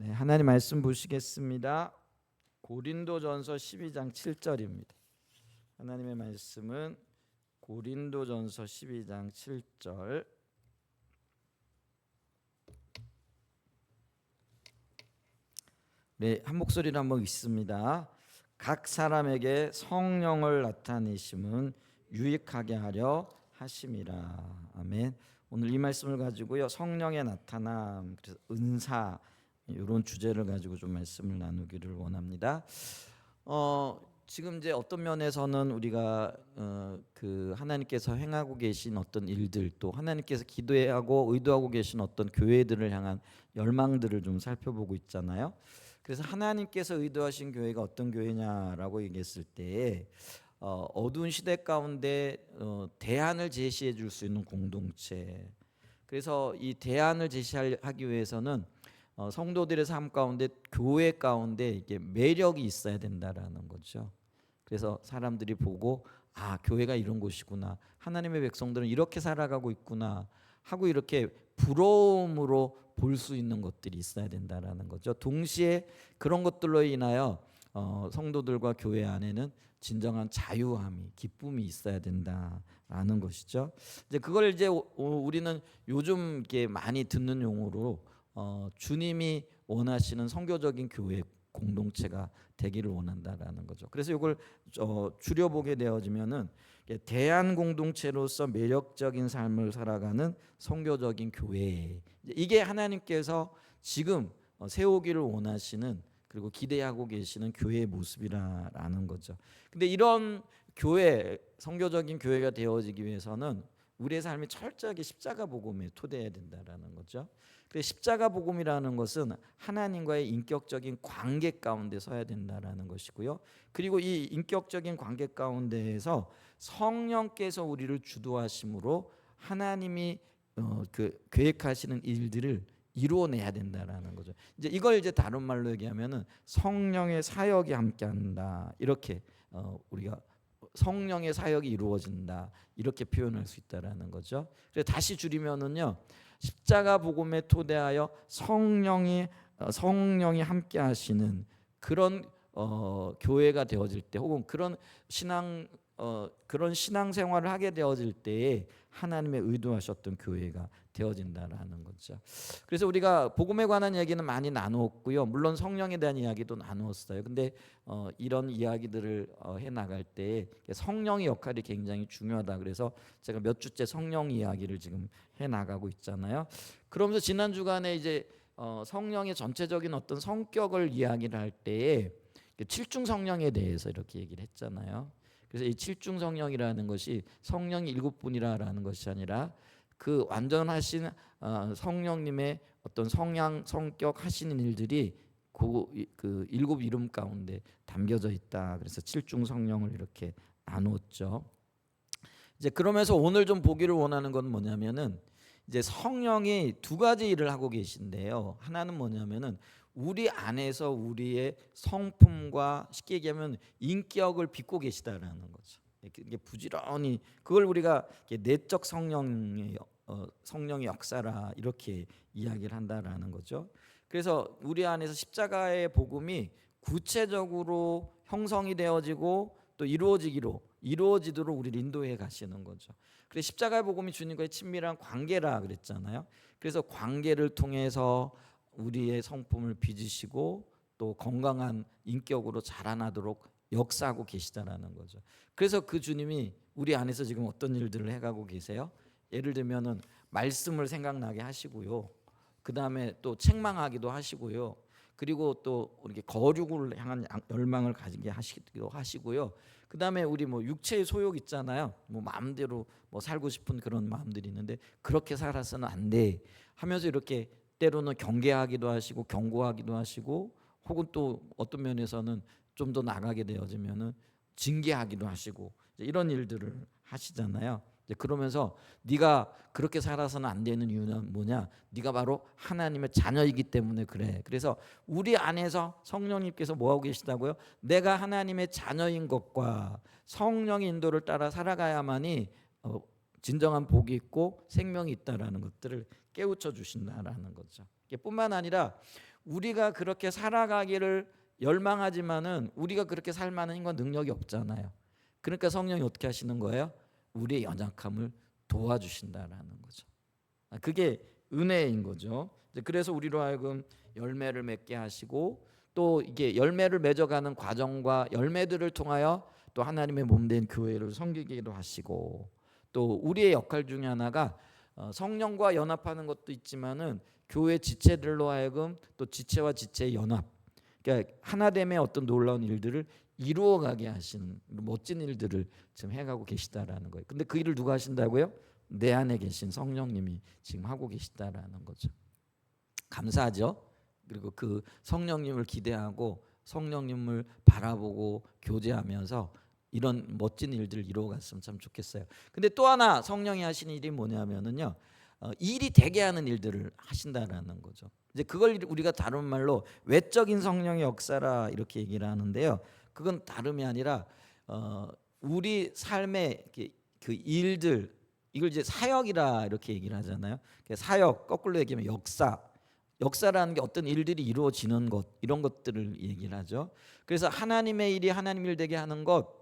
네, 하나님 말씀 보시겠습니다. 고린도전서 12장 7절입니다. 하나님의 말씀은 고린도전서 12장 7절. 네, 한 목소리로 한번 읽습니다. 각 사람에게 성령을 나타내심은 유익하게 하려 하심이라. 아멘. 오늘 이 말씀을 가지고요, 성령의 나타남, 그래서 은사, 이런 주제를 가지고 좀 말씀을 나누기를 원합니다. 지금 이제 어떤 면에서는 우리가 그 하나님께서 행하고 계신 어떤 일들, 또 하나님께서 기도하고 의도하고 계신 어떤 교회들을 향한 열망들을 좀 살펴보고 있잖아요. 그래서 하나님께서 의도하신 교회가 어떤 교회냐라고 얘기했을 때 어두운 시대 가운데 대안을 제시해 줄 수 있는 공동체. 그래서 이 대안을 제시하기 위해서는 성도들의 삶 가운데, 교회 가운데 이게 매력이 있어야 된다라는 거죠. 그래서 사람들이 보고, 아, 교회가 이런 곳이구나, 하나님의 백성들은 이렇게 살아가고 있구나 하고 이렇게 부러움으로 볼 수 있는 것들이 있어야 된다라는 거죠. 동시에 그런 것들로 인하여 성도들과 교회 안에는 진정한 자유함이, 기쁨이 있어야 된다라는 것이죠. 이제 그걸 이제 우리는 요즘 이렇게 많이 듣는 용어로 주님이 원하시는 선교적인 교회 공동체가 되기를 원한다라는 거죠. 그래서 이걸 줄여보게 되어지면은 대한 공동체로서 매력적인 삶을 살아가는 선교적인 교회, 이게 하나님께서 지금 세우기를 원하시는, 그리고 기대하고 계시는 교회의 모습이라는 거죠. 근데 이런 교회, 선교적인 교회가 되어지기 위해서는 우리의 삶이 철저하게 십자가 복음에 토대해야 된다라는 거죠. 그래서 십자가 복음이라는 것은 하나님과의 인격적인 관계 가운데 서야 된다라는 것이고요. 그리고 이 인격적인 관계 가운데에서 성령께서 우리를 주도하심으로 하나님이 그 계획하시는 일들을 이루어내야 된다라는 거죠. 이걸 이제 다른 말로 얘기하면은 성령의 사역이 함께한다, 이렇게 우리가 성령의 사역이 이루어진다, 이렇게 표현할 수 있다라는 거죠. 그래서 다시 줄이면은요, 십자가 복음에 토대하여 성령이 함께하시는 그런 교회가 되어질 때, 혹은 그런 신앙생활을 하게 되어질 때에 하나님의 의도하셨던 교회가 되어진다라는 거죠. 그래서 우리가 복음에 관한 얘기는 많이 나누었고요. 물론 성령에 대한 이야기도 나누었어요. 근데 이런 이야기들을 해 나갈 때 성령의 역할이 굉장히 중요하다. 그래서 제가 몇 주째 성령 이야기를 지금 해 나가고 있잖아요. 그러면서 지난 주간에 이제 성령의 전체적인 어떤 성격을 이야기를 할 때에 칠중 성령에 대해서 이렇게 얘기를 했잖아요. 그래서 이 칠중 성령이라는 것이 성령이 7분이라는 것이 아니라 그 완전하신 성령님의 어떤 성향, 성격, 하시는 일들이 그 7 이름 가운데 담겨져 있다. 그래서 칠중 성령을 이렇게 나누었죠. 이제 그러면서 오늘 좀 보기를 원하는 건 뭐냐면은, 이제 성령이 두 가지 일을 하고 계신데요. 하나는 뭐냐면은 우리 안에서 우리의 성품과, 쉽게 얘기하면 인격을 빚고 계시다라는 거죠. 이게 부지런히, 그걸 우리가 내적 성령의 역사라, 이렇게 이야기를 한다라는 거죠. 그래서 우리 안에서 십자가의 복음이 구체적으로 형성이 되어지고 또 이루어지도록 우리를 인도해 가시는 거죠. 그래서 십자가의 복음이 주님과의 친밀한 관계라 그랬잖아요. 그래서 관계를 통해서 우리의 성품을 빚으시고 또 건강한 인격으로 자라나도록 역사하고 계시다라는 거죠. 그래서 그 주님이 우리 안에서 지금 어떤 일들을 해가고 계세요? 예를 들면은 말씀을 생각나게 하시고요. 그 다음에 또 책망하기도 하시고요. 그리고 또 이렇게 거룩을 향한 열망을 가지게 하시기도 하시고요. 그 다음에 우리 뭐 육체의 소욕 있잖아요. 뭐 마음대로 뭐 살고 싶은 그런 마음들이 있는데 그렇게 살아서는 안 돼 하면서 이렇게 때로는 경계하기도 하시고 경고하기도 하시고, 혹은 또 어떤 면에서는 좀 더 나가게 되어지면은 징계하기도 하시고, 이런 일들을 하시잖아요. 그러면서 네가 그렇게 살아서는 안 되는 이유는 뭐냐? 네가 바로 하나님의 자녀이기 때문에 그래. 그래서 우리 안에서 성령님께서 뭐 하고 계시다고요? 내가 하나님의 자녀인 것과 성령의 인도를 따라 살아가야만이 진정한 복이 있고 생명이 있다라는 것들을 깨우쳐 주신다라는 거죠. 뿐만 아니라 우리가 그렇게 살아가기를 열망하지만은 우리가 그렇게 살 만한 힘과 능력이 없잖아요. 그러니까 성령이 어떻게 하시는 거예요? 우리의 연약함을 도와주신다라는 거죠. 그게 은혜인 거죠. 그래서 우리로 하여금 열매를 맺게 하시고 또 이게 열매를 맺어가는 과정과 열매들을 통하여 또 하나님의 몸된 교회를 섬기기도 하시고 또 우리의 역할 중에 하나가 성령과 연합하는 것도 있지만은 교회 지체들로 하여금 또 지체와 지체의 연합, 그러니까 하나됨의 어떤 놀라운 일들을 이루어가게 하시는 멋진 일들을 지금 해가고 계시다라는 거예요. 근데 그 일을 누가 하신다고요? 내 안에 계신 성령님이 지금 하고 계시다라는 거죠. 감사하죠. 그리고 그 성령님을 기대하고 성령님을 바라보고 교제하면서 이런 멋진 일들을 이루어갔으면 참 좋겠어요. 근데 또 하나 성령이 하시는 일이 뭐냐면은요, 일이 되게 하는 일들을 하신다라는 거죠. 이제 그걸 우리가 다른 말로 외적인 성령의 역사라 이렇게 얘기를 하는데요. 그건 다름이 아니라 우리 삶의 그 일들, 이걸 이제 사역이라 이렇게 얘기를 하잖아요. 사역, 거꾸로 얘기하면 역사라는 게 어떤 일들이 이루어지는 것, 이런 것들을 얘기를 하죠. 그래서 하나님의 일이 하나님 일 되게 하는 것,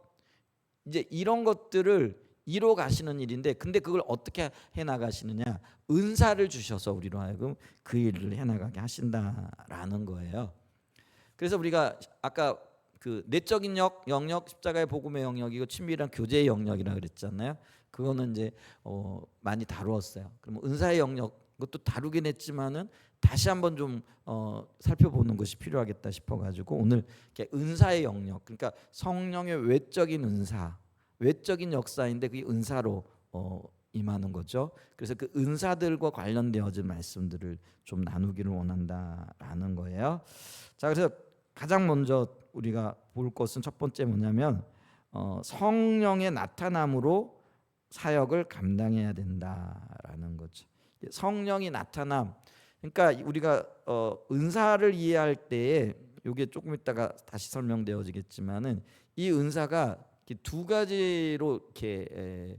이제 이런 것들을 이루어 가시는 일인데, 근데 그걸 어떻게 해 나가시느냐? 은사를 주셔서 우리로 하여금 그 일을 해 나가게 하신다라는 거예요. 그래서 우리가 아까 그 내적인 영역, 십자가의 복음의 영역이고 친밀한 교제의 영역이라 그랬잖아요. 그거는 이제 많이 다루었어요. 그럼 은사의 영역, 그것도 다루긴 했지만은 다시 한번 좀 살펴보는 것이 필요하겠다 싶어가지고 오늘 은사의 영역, 그러니까 성령의 외적인 은사, 외적인 역사인데 그게 은사로 임하는 거죠. 그래서 그 은사들과 관련되어진 말씀들을 좀 나누기를 원한다라는 거예요. 자, 그래서 가장 먼저 우리가 볼 것은 첫 번째 뭐냐면 성령의 나타남으로 사역을 감당해야 된다라는 거죠. 성령이 나타남, 그러니까 우리가 은사를 이해할 때에 이게 조금 있다가 다시 설명되어지겠지만은 이 은사가 두 가지로 이렇게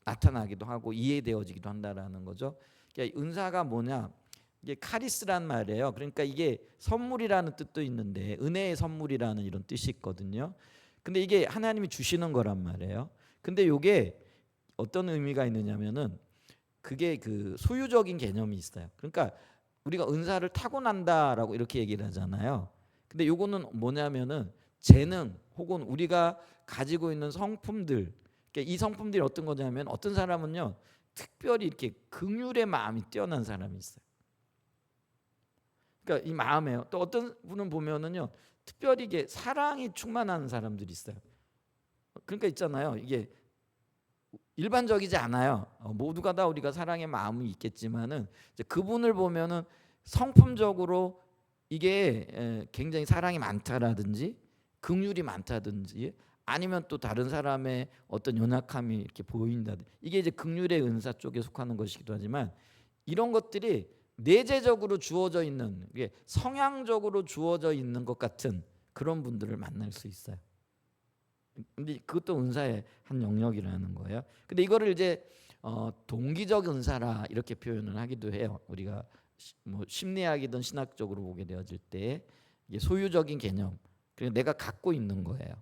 나타나기도 하고 이해되어지기도 한다라는 거죠. 그러니까 은사가 뭐냐? 이게 카리스란 말이에요. 그러니까 이게 선물이라는 뜻도 있는데 은혜의 선물이라는 이런 뜻이 있거든요. 근데 이게 하나님이 주시는 거란 말이에요. 근데 이게 어떤 의미가 있느냐면은 그게 그 소유적인 개념이 있어요. 그러니까 우리가 은사를 타고난다라고 이렇게 얘기를 하잖아요. 근데 요거는 뭐냐면은 재능 혹은 우리가 가지고 있는 성품들, 그러니까 이 성품들이 어떤 거냐면 어떤 사람은요 특별히 이렇게 긍휼의 마음이 뛰어난 사람이 있어요. 그러니까 이 마음에요. 또 어떤 분은 보면은요 특별히 이게 사랑이 충만한 사람들이 있어요. 그러니까 있잖아요. 이게 일반적이지 않아요. 모두가 다 우리가 사랑의 마음이 있겠지만은 이제 그분을 보면은 성품적으로 이게 굉장히 사랑이 많다라든지 긍휼이 많다든지 아니면 또 다른 사람의 어떤 연약함이 이렇게 보인다든지 이게 이제 긍휼의 은사 쪽에 속하는 것이기도 하지만 이런 것들이 내재적으로 주어져 있는 이게 성향적으로 주어져 있는 것 같은 그런 분들을 만날 수 있어요. 근데 그것도 은사의 한 영역이라는 거예요. 근데 이거를 이제 동기적 은사라 이렇게 표현을 하기도 해요. 우리가 뭐 심리학이든 신학적으로 보게 되어질 때 이게 소유적인 개념, 그러니까 내가 갖고 있는 거예요.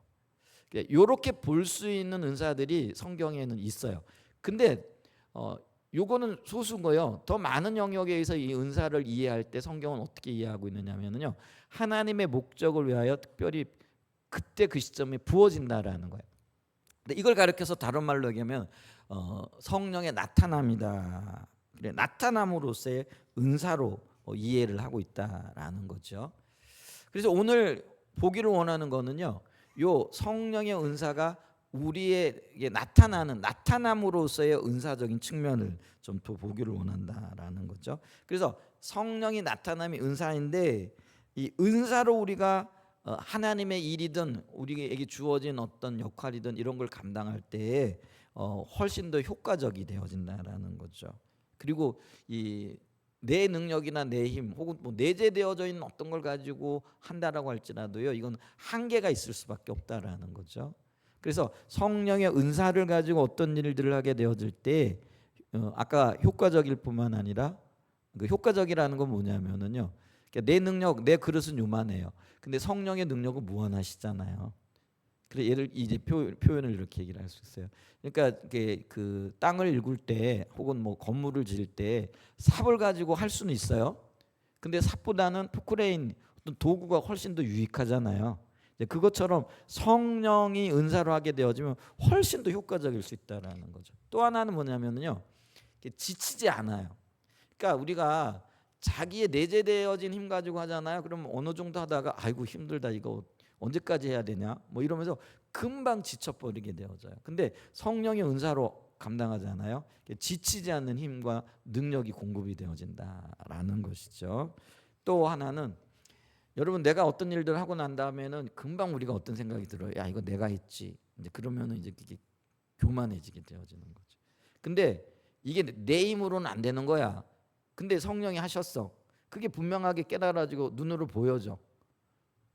이렇게 볼 수 있는 은사들이 성경에는 있어요. 근데 요거는 소수인 거예요. 더 많은 영역에서 이 은사를 이해할 때 성경은 어떻게 이해하고 있느냐면요, 하나님의 목적을 위하여 특별히 그때 그 시점에 부어진다라는 거예요. 근데 이걸 가르쳐서 다른 말로 얘기하면 성령의 나타남이다. 그래, 나타남으로서의 은사로 이해를 하고 있다라는 거죠. 그래서 오늘 보기를 원하는 거는요, 요 성령의 은사가 우리에게 나타남으로서의 은사적인 측면을 좀 더 보기를 원한다라는 거죠. 그래서 성령이 나타남이 은사인데 이 은사로 우리가 하나님의 일이든 우리에게 주어진 어떤 역할이든 이런 걸 감당할 때에 훨씬 더 효과적이 되어진다라는 거죠. 그리고 이 내 능력이나 내 힘 혹은 뭐 내재되어져 있는 어떤 걸 가지고 한다라고 할지라도요, 이건 한계가 있을 수밖에 없다라는 거죠. 그래서 성령의 은사를 가지고 어떤 일들을 하게 되어질 때 아까 효과적일 뿐만 아니라 그 효과적이라는 건 뭐냐면은요. 그러니까 내 능력, 내 그릇은 요만해요. 근데 성령의 능력은 무한하시잖아요. 그래 얘를 이제 표현을 이렇게 얘기를 할 수 있어요. 그러니까 그 땅을 일굴 때 혹은 뭐 건물을 지을 때 삽을 가지고 할 수는 있어요. 근데 삽보다는 포크레인 어떤 도구가 훨씬 더 유익하잖아요. 이제 그것처럼 성령이 은사로 하게 되어지면 훨씬 더 효과적일 수 있다라는 거죠. 또 하나는 뭐냐면요, 지치지 않아요. 그러니까 우리가 자기의 내재되어진 힘 가지고 하잖아요. 그럼 어느 정도 하다가 아이고 힘들다, 이거 언제까지 해야 되냐 뭐 이러면서 금방 지쳐버리게 되어져요. 근데 성령의 은사로 감당하잖아요. 지치지 않는 힘과 능력이 공급이 되어진다라는 것이죠. 또 하나는 여러분, 내가 어떤 일들을 하고 난 다음에는 금방 우리가 어떤 생각이 들어요. 야, 이거 내가 했지. 이제 그러면은 이제 이게 교만해지게 되어지는 거죠. 근데 이게 내 힘으로는 안 되는 거야. 근데 성령이 하셨어. 그게 분명하게 깨달아지고 눈으로 보여져.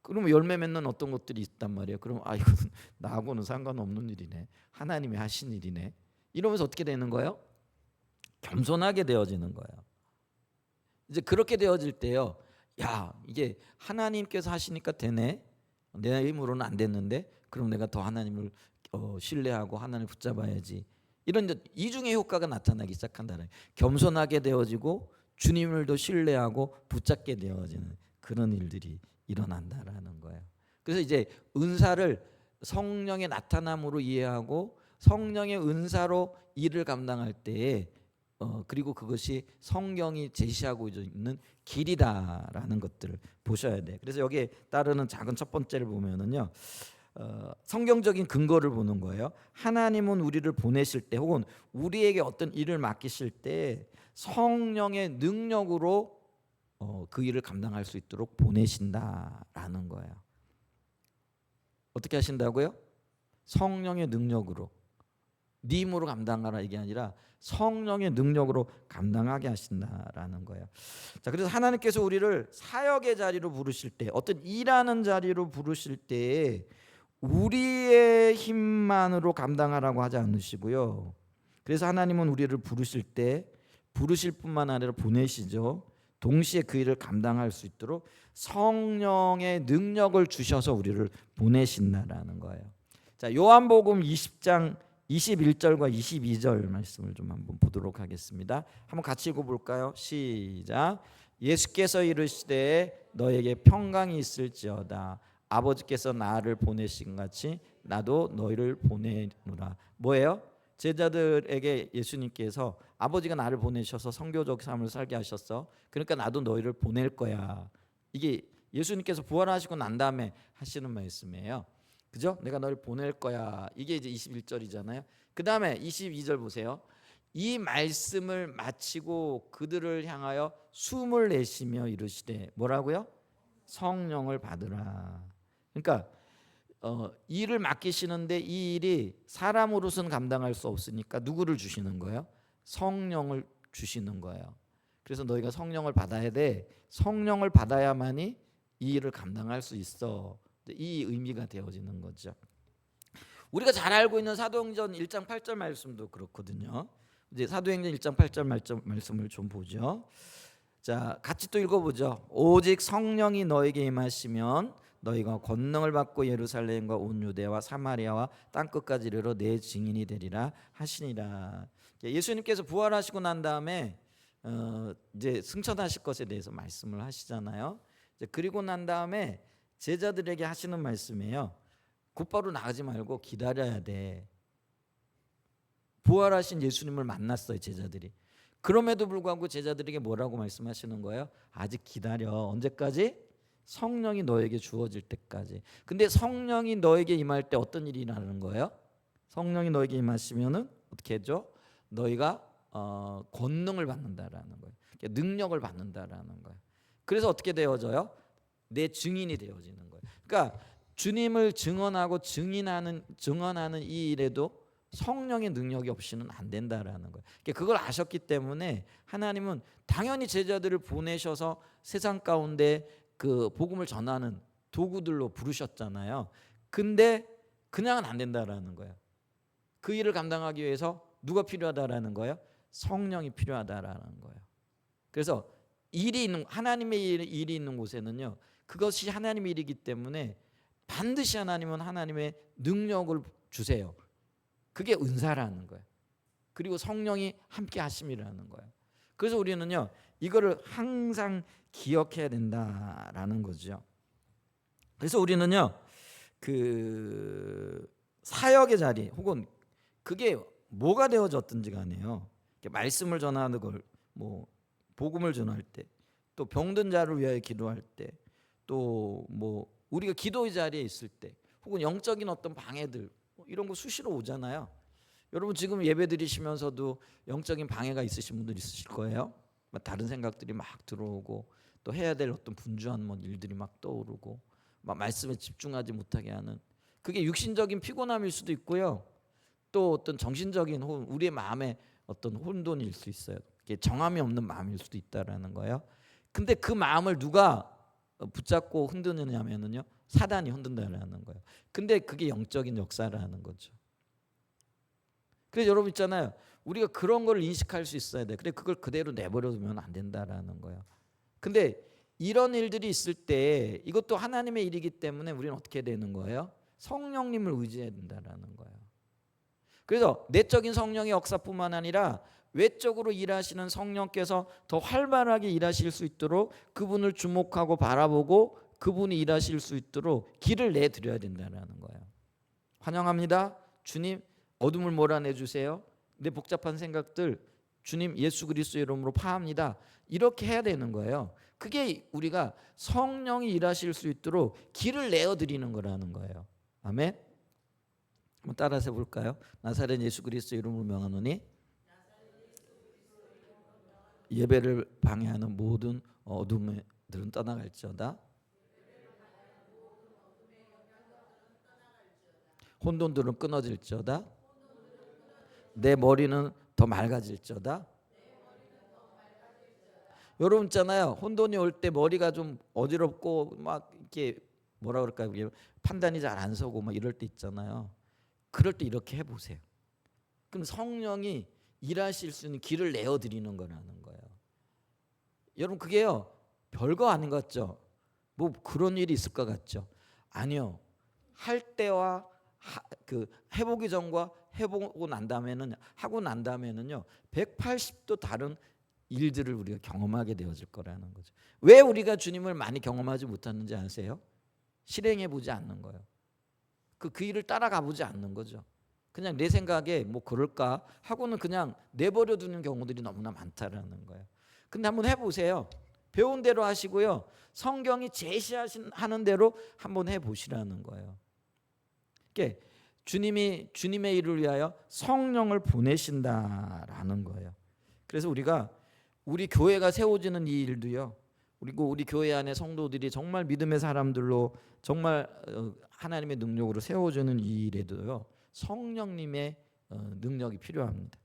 그러면 열매 맺는 어떤 것들이 있단 말이에요. 그럼 아, 이거는 나하고는 상관없는 일이네. 하나님이 하신 일이네. 이러면서 어떻게 되는 거예요? 겸손하게 되어지는 거예요. 이제 그렇게 되어질 때요, 야, 이게 하나님께서 하시니까 되네. 내 힘으로는 안 됐는데 그럼 내가 더 하나님을 신뢰하고 하나님을 붙잡아야지. 이런 이중의 효과가 나타나기 시작한다는, 겸손하게 되어지고 주님을 더 신뢰하고 붙잡게 되어지는 그런 일들이 일어난다라는 거예요. 그래서 이제 은사를 성령의 나타남으로 이해하고 성령의 은사로 일을 감당할 때에 그리고 그것이 성경이 제시하고 있는 길이다라는 것들을 보셔야 돼. 그래서 여기에 따르는 작은 첫 번째를 보면은요, 성경적인 근거를 보는 거예요. 하나님은 우리를 보내실 때 혹은 우리에게 어떤 일을 맡기실 때 성령의 능력으로 그 일을 감당할 수 있도록 보내신다라는 거예요. 어떻게 하신다고요? 성령의 능력으로. 네 힘으로 감당하라 이게 아니라 성령의 능력으로 감당하게 하신다라는 거예요. 자, 그래서 하나님께서 우리를 사역의 자리로 부르실 때, 어떤 일하는 자리로 부르실 때 우리의 힘만으로 감당하라고 하지 않으시고요. 그래서 하나님은 우리를 부르실 때 부르실 뿐만 아니라 보내시죠. 동시에 그 일을 감당할 수 있도록 성령의 능력을 주셔서 우리를 보내신다라는 거예요. 자, 요한복음 20장 21절과 22절 말씀을 좀 한번 보도록 하겠습니다. 한번 같이 읽어볼까요? 시작. 예수께서 이르시되 너에게 평강이 있을지어다. 아버지께서 나를 보내신 같이 나도 너희를 보내노라. 뭐예요? 제자들에게 예수님께서 아버지가 나를 보내셔서 선교적 삶을 살게 하셨어. 그러니까 나도 너희를 보낼 거야. 이게 예수님께서 부활하시고 난 다음에 하시는 말씀이에요. 그죠? 내가 너를 보낼 거야. 이게 이제 21절이잖아요. 그 다음에 22절 보세요. 이 말씀을 마치고 그들을 향하여 숨을 내쉬며 이르시되 뭐라고요? 성령을 받으라. 그러니까 일을 맡기시는데 이 일이 사람으로서는 감당할 수 없으니까 누구를 주시는 거예요? 성령을 주시는 거예요. 그래서 너희가 성령을 받아야 돼. 성령을 받아야만이 이 일을 감당할 수 있어. 이 의미가 되어지는 거죠. 우리가 잘 알고 있는 사도행전 1장 8절 말씀도 그렇거든요. 이제 사도행전 1장 8절 말씀을 좀 보죠. 자, 같이 또 읽어보죠. 오직 성령이 너에게 임하시면 너희가 권능을 받고 예루살렘과 온 유대와 사마리아와 땅끝까지 이르러 내 증인이 되리라 하시니라. 예수님께서 부활하시고 난 다음에 이제 승천하실 것에 대해서 말씀을 하시잖아요. 그리고 난 다음에 제자들에게 하시는 말씀이에요. 곧바로 나가지 말고 기다려야 돼. 부활하신 예수님을 만났어요, 제자들이. 그럼에도 불구하고 제자들에게 뭐라고 말씀하시는 거예요? 아직 기다려. 언제까지? 성령이 너에게 주어질 때까지. 근데 성령이 너에게 임할 때 어떤 일이 일어나는 거예요? 성령이 너에게 임하시면은 어떻게 해줘? 너희가 권능을 받는다라는 거예요. 능력을 받는다라는 거예요. 그래서 어떻게 되어져요? 내 증인이 되어지는 거예요. 그러니까 주님을 증언하고 증언하는 이 일에도 성령의 능력이 없이는 안 된다라는 거예요. 그걸 아셨기 때문에 하나님은 당연히 제자들을 보내셔서 세상 가운데 그 복음을 전하는 도구들로 부르셨잖아요. 근데 그냥은 안 된다라는 거예요. 그 일을 감당하기 위해서 누가 필요하다라는 거예요? 성령이 필요하다라는 거예요. 그래서 하나님의 일이 있는 곳에는요, 그것이 하나님의 일이기 때문에 반드시 하나님은 하나님의 능력을 주세요. 그게 은사라는 거예요. 그리고 성령이 함께 하심이라는 거예요. 그래서 우리는요, 이거를 항상 기억해야 된다라는 거죠. 그래서 우리는요, 그 사역의 자리 혹은 그게 뭐가 되어졌든지 간에요, 말씀을 전하는 걸, 뭐 복음을 전할 때, 또 병든 자를 위하여 기도할 때, 또 뭐 우리가 기도의 자리에 있을 때, 혹은 영적인 어떤 방해들 이런 거 수시로 오잖아요. 여러분 지금 예배 드리시면서도 영적인 방해가 있으신 분들 있으실 거예요. 다른 생각들이 막 들어오고, 또 해야 될 어떤 분주한 뭐 일들이 막 떠오르고, 막 말씀에 집중하지 못하게 하는, 그게 육신적인 피곤함일 수도 있고요, 또 어떤 정신적인 우리의 마음의 어떤 혼돈일 수 있어요. 이게 정함이 없는 마음일 수도 있다라는 거예요. 근데 그 마음을 누가 붙잡고 흔드느냐면요, 사단이 흔든다라는 거예요. 근데 그게 영적인 역사라는 거죠. 그래서 여러분 있잖아요, 우리가 그런 걸 인식할 수 있어야 돼. 근데 그걸 그대로 내버려 두면 안 된다라는 거예요. 근데 이런 일들이 있을 때 이것도 하나님의 일이기 때문에 우리는 어떻게 되는 거예요? 성령님을 의지해야 된다라는 거예요. 그래서 내적인 성령의 역사뿐만 아니라 외적으로 일하시는 성령께서 더 활발하게 일하실 수 있도록 그분을 주목하고 바라보고 그분이 일하실 수 있도록 길을 내드려야 된다는 거예요. 환영합니다. 주님, 어둠을 몰아내 주세요. 내 복잡한 생각들 주님 예수 그리스도의 이름으로 파합니다. 이렇게 해야 되는 거예요. 그게 우리가 성령이 일하실 수 있도록 길을 내어드리는 거라는 거예요. 아멘. 한번 따라서 해볼까요? 나사렛 예수 그리스도의 이름으로 명하노니 예배를 방해하는 모든 어둠들은 떠나갈지어다. 혼돈들은 끊어질지어다. 내 머리는 더 맑아질지어다. 여러분 있잖아요, 혼돈이 올 때 머리가 좀 어지럽고 막 이렇게 뭐라 그럴까요? 판단이 잘 안 서고 막 이럴 때 있잖아요. 그럴 때 이렇게 해보세요. 그럼 성령이 일하실 수 있는 길을 내어드리는 거라는 거예요. 여러분 그게요, 별거 아닌 것 같죠? 뭐 그런 일이 있을 것 같죠? 아니요. 할 때와 그 해보기 전과 해보고 난 다음에는, 하고 난 다음에는요 180도 다른 일들을 우리가 경험하게 되어질 거라는 거죠. 왜 우리가 주님을 많이 경험하지 못하는지 아세요? 실행해 보지 않는 거예요. 그 일을 따라가 보지 않는 거죠. 그냥 내 생각에 뭐 그럴까 하고는 그냥 내버려 두는 경우들이 너무나 많다라는 거예요. 근데 한번 해보세요. 배운 대로 하시고요, 성경이 제시하는 대로 한번 해보시라는 거예요. 그러니까 주님의 일을 위하여 성령을 보내신다라는 거예요. 그래서 우리 교회가 세워지는 이 일도요, 그리고 우리 교회 안에 성도들이 정말 믿음의 사람들로 정말 하나님의 능력으로 세워주는 이 일에도요 성령님의 능력이 필요합니다.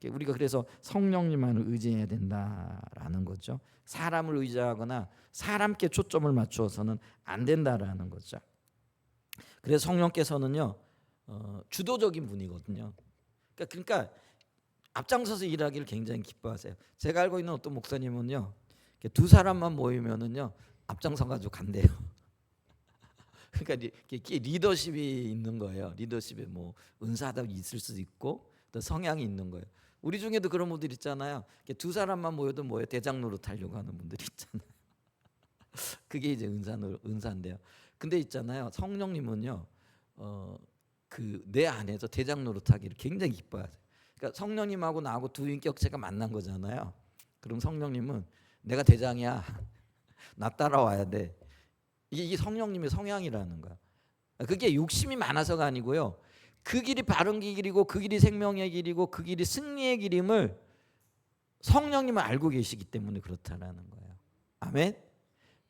우리가 그래서 성령님만을 의지해야 된다라는 거죠. 사람을 의지하거나 사람께 초점을 맞추어서는 안 된다라는 거죠. 그래서 성령께서는요 주도적인 분이거든요. 그러니까 앞장서서 일하기를 굉장히 기뻐하세요. 제가 알고 있는 어떤 목사님은요, 두 사람만 모이면은요 앞장서 가지고 간대요. 그러니까 리더십이 있는 거예요. 리더십에 뭐 은사가 있을 수도 있고 또 성향이 있는 거예요. 우리 중에도 그런 분들 있잖아요. 두 사람만 모여도 뭐예요? 대장 노릇 하려고 하는 분들 있잖아요. 그게 이제 은사인데요. 근데 있잖아요, 성령님은요 그 내 안에서 대장 노릇하기를 굉장히 기뻐하세요. 그러니까 성령님하고 나하고 두 인격체가 만난 거잖아요. 그럼 성령님은 내가 대장이야, 나 따라와야 돼. 이게 성령님의 성향이라는 거야. 그게 욕심이 많아서가 아니고요, 그 길이 바른 길이고 그 길이 생명의 길이고 그 길이 승리의 길임을 성령님은 알고 계시기 때문에 그렇다라는 거예요. 아멘.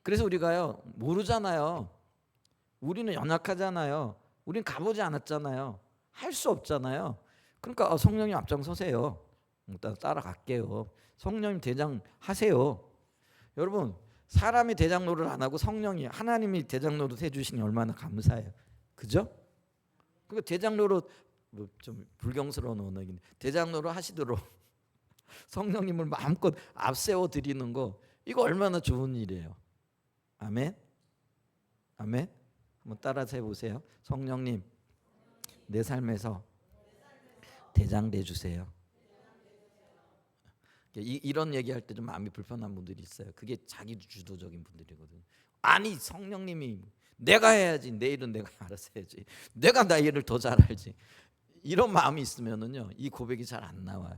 그래서 우리가요 모르잖아요. 우리는 연약하잖아요. 우리는 가보지 않았잖아요. 할 수 없잖아요. 그러니까 성령님 앞장서세요. 따라갈게요. 성령님 대장 하세요. 여러분 사람이 대장 노릇 안 하고 성령이, 하나님이 대장 노릇 해주시니 얼마나 감사해요. 그죠? 그러니까 대장 노릇, 좀 불경스러운 언어인데 대장 노릇 하시도록 성령님을 마음껏 앞세워 드리는 거, 이거 얼마나 좋은 일이에요. 아멘. 아멘. 한번 따라서 해보세요. 성령님, 내 삶에서 대장 돼 주세요. 이런 얘기할 때 좀 마음이 불편한 분들이 있어요. 그게 자기 주도적인 분들이거든요. 아니 성령님이 내가 해야지, 내 일은 내가 알아서 해야지, 내가 나 일을 더 잘 알지, 이런 마음이 있으면은요 이 고백이 잘 안 나와요.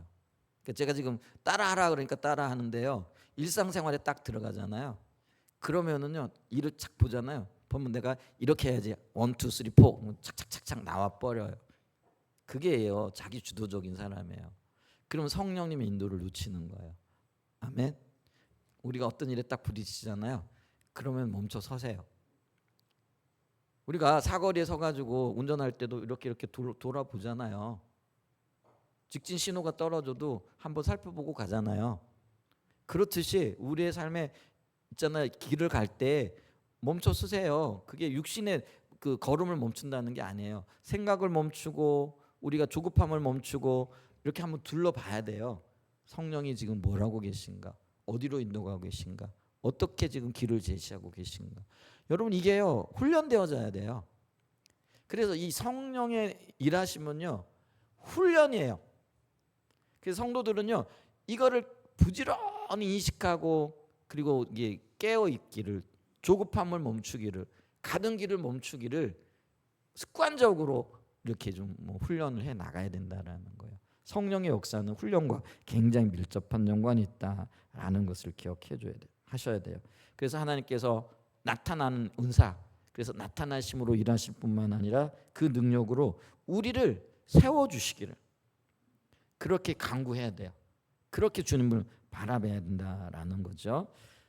그러니까 제가 지금 따라하라 그러니까 따라하는데요, 일상생활에 딱 들어가잖아요. 그러면은요 일을 착 보잖아요. 보면 내가 이렇게 해야지 1, 2, 3, 4 착착착착 나와 버려요. 그게요 자기 주도적인 사람이에요. 그러면 성령님의 인도를 놓치는 거예요. 아멘. 우리가 어떤 일에 딱 부딪히잖아요. 그러면 멈춰 서세요. 우리가 사거리에 서가지고 운전할 때도 이렇게 돌아보잖아요. 직진 신호가 떨어져도 한번 살펴보고 가잖아요. 그렇듯이 우리의 삶에 있잖아요. 길을 갈 때 멈춰 서세요. 그게 육신의 그 걸음을 멈춘다는 게 아니에요. 생각을 멈추고 우리가 조급함을 멈추고 이렇게 한번 둘러봐야 돼요. 성령이 지금 뭘 하고 계신가? 어디로 인도가고 계신가? 어떻게 지금 길을 제시하고 계신가? 여러분 이게요 훈련되어져야 돼요. 그래서 이 성령의 일하시면요 훈련이에요. 그래서 성도들은요 이거를 부지런히 인식하고, 그리고 이게 깨어 있기를, 조급함을 멈추기를, 가는 길을 멈추기를 습관적으로 이렇게 좀 훈련을 해 나가야 된다라는 거예요. 성령의 역사는 훈련과 굉장히 밀접한 연관이 있다라는 것을 기억해 줘야 돼요. 하셔야 돼요. 그래서 하나님께서 나타나는 은사, 그래서 나타나심으로 일하실 뿐만 아니라 그 능력으로 우리를 세워 주시기를 그렇게 간구해야 돼요. 그렇게 주님을 바라봐야 된다라는 거죠.